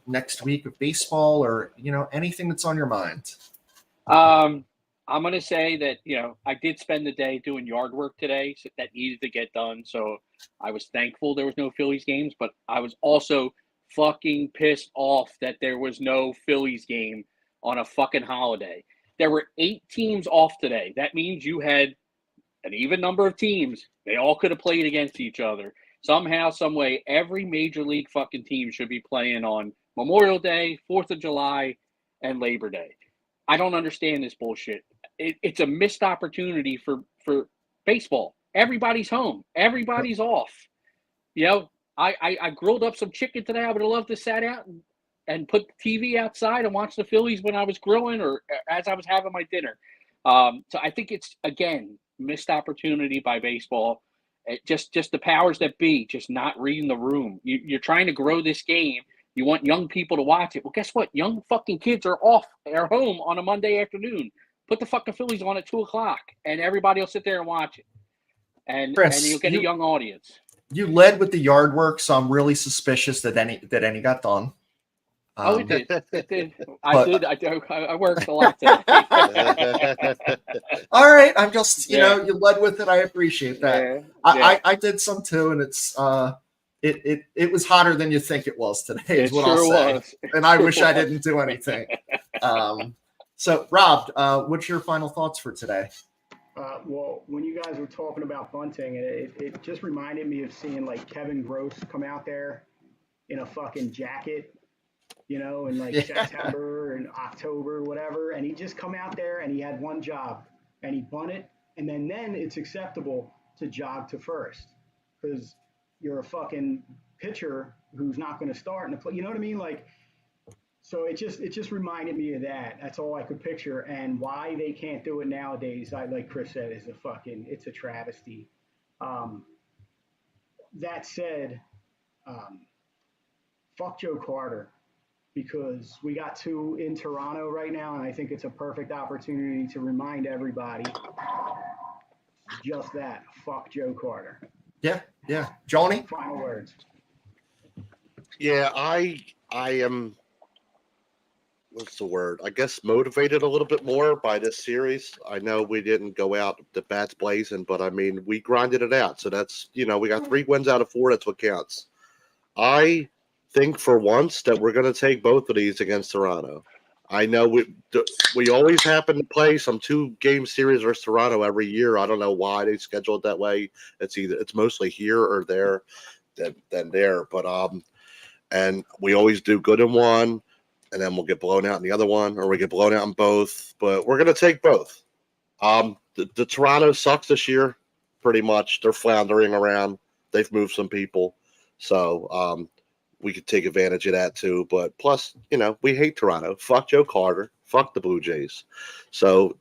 next week of baseball, or anything that's on your mind? I'm going to say that I did spend the day doing yard work today, so that needed to get done. So I was thankful there was no Phillies games, but I was also fucking pissed off that there was no Phillies game on a fucking holiday. There were 8 teams off today. That means you had an even number of teams. They all could have played against each other. Somehow, some way, every major league fucking team should be playing on Memorial Day, 4th of July, and Labor Day. I don't understand this bullshit. It's a missed opportunity for baseball. Everybody's home. Everybody's off. I grilled up some chicken today. I would have loved to sat out and put the TV outside and watch the Phillies when I was grilling or as I was having my dinner. So I think it's, again, missed opportunity by baseball. Just the powers that be, just not reading the room. You're trying to grow this game. You want young people to watch it. Well, guess what? Young fucking kids are home on a Monday afternoon. Put the fucking Phillies on at 2:00, and everybody will sit there and watch it. And you'll get a young audience. You led with the yard work, so I'm really suspicious that any got done. It did. It did. I worked a lot today. All right. I'm just, you led with it. I appreciate that. Yeah. I did some too, and it's it was hotter than you think it was today. Is It what I'll sure say. was. And I wish I didn't do anything. So, Rob, what's your final thoughts for today? Well, when you guys were talking about bunting, it just reminded me of seeing like Kevin Gross come out there in a fucking jacket, in like September and October, whatever. And he just come out there and he had one job and he bunt it. And then it's acceptable to jog to first because you're a fucking pitcher who's not going to start in the play. You know what I mean? Like, so it just reminded me of that. That's all I could picture. And why they can't do it nowadays, like Chris said, is it's a travesty. That said, fuck Joe Carter, because we got two in Toronto right now, and I think it's a perfect opportunity to remind everybody just that. Fuck Joe Carter. Yeah. Johnny? Final words. Yeah, I am, what's the word? I guess motivated a little bit more by this series. I know we didn't go out the bats blazing, but I mean, we grinded it out. So that's, we got 3 wins out of 4. That's what counts. I think for once that we're going to take both of these against Toronto. I know we always happen to play some 2-game series versus Toronto every year. I don't know why they schedule it that way. It's mostly here or there than there. But and we always do good in one, and then we'll get blown out in the other one, or we get blown out in both. But we're going to take both. The Toronto sucks this year, pretty much. They're floundering around. They've moved some people, so we could take advantage of that too. But plus, we hate Toronto. Fuck Joe Carter. Fuck the Blue Jays. So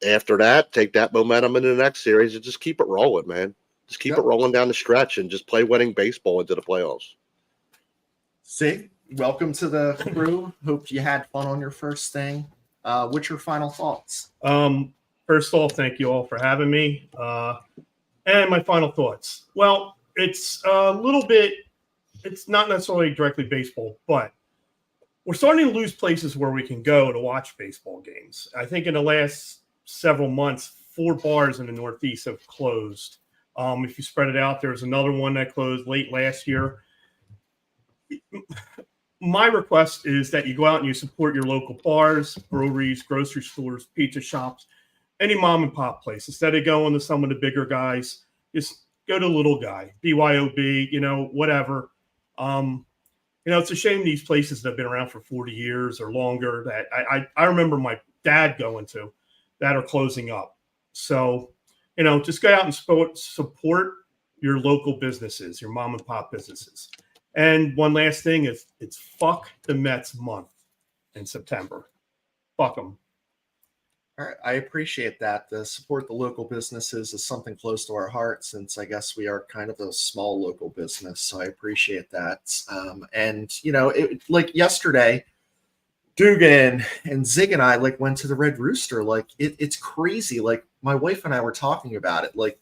after that, take that momentum into the next series and just keep it rolling, man. Just keep it rolling down the stretch and just play winning baseball into the playoffs. See, welcome to the crew. Hope you had fun on your first thing. What's your final thoughts? First off, thank you all for having me. And my final thoughts. Well, it's a little bit, it's not necessarily directly baseball, but we're starting to lose places where we can go to watch baseball games. I think in the last several months, 4 bars in the Northeast have closed. If you spread it out, there's another one that closed late last year. My request is that you go out and you support your local bars, breweries, grocery stores, pizza shops, any mom and pop place. Instead of going to some of the bigger guys, just go to little guy, BYOB, whatever. It's a shame these places that have been around for 40 years or longer that I remember my dad going to that are closing up. So, just go out and support your local businesses, your mom and pop businesses. And one last thing is it's fuck the Mets month in September. Fuck them. All right, I appreciate that. The support the local businesses is something close to our heart, since I guess we are kind of a small local business. So I appreciate that. Like yesterday, Dugan and Zig and I went to the Red Rooster. It's crazy. Like my wife and I were talking about it. Like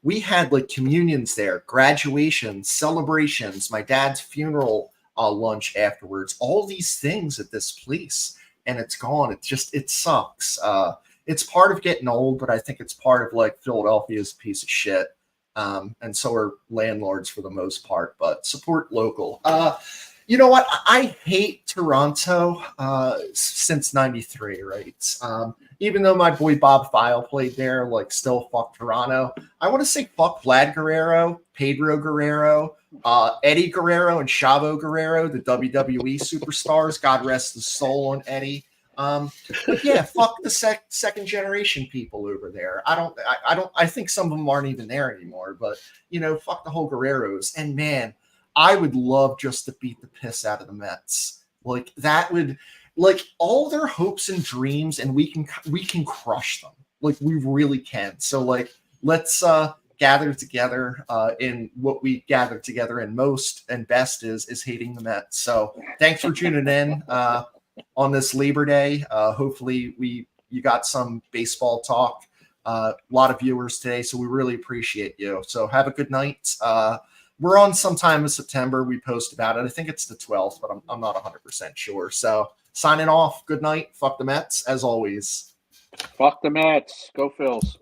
we had communions there, graduations, celebrations, my dad's funeral lunch afterwards, all these things at this place. And it's gone. It sucks. It's part of getting old, but I think it's part of Philadelphia's piece of shit. And so are landlords for the most part, but support local. You know what? I hate Toronto since 93, right? Even though my boy Bob File played there, still fuck Toronto. I want to say fuck Vlad Guerrero, Pedro Guerrero, Eddie Guerrero, and Chavo Guerrero, the WWE superstars. God rest his soul on Eddie. But yeah, fuck the second generation people over there. I think some of them aren't even there anymore, but fuck the whole Guerreros. And man, I would love just to beat the piss out of the Mets. That would all their hopes and dreams, and we can crush them. We really can. So let's gather together in what we gather together in most and best is hating the Mets. So thanks for tuning in on this Labor Day. Hopefully you got some baseball talk. A lot of viewers today, so we really appreciate you. So have a good night. We're on sometime in September. We post about it. I think it's the 12th, but I'm not 100% sure. So signing off. Good night. Fuck the Mets, as always. Fuck the Mets. Go Phils.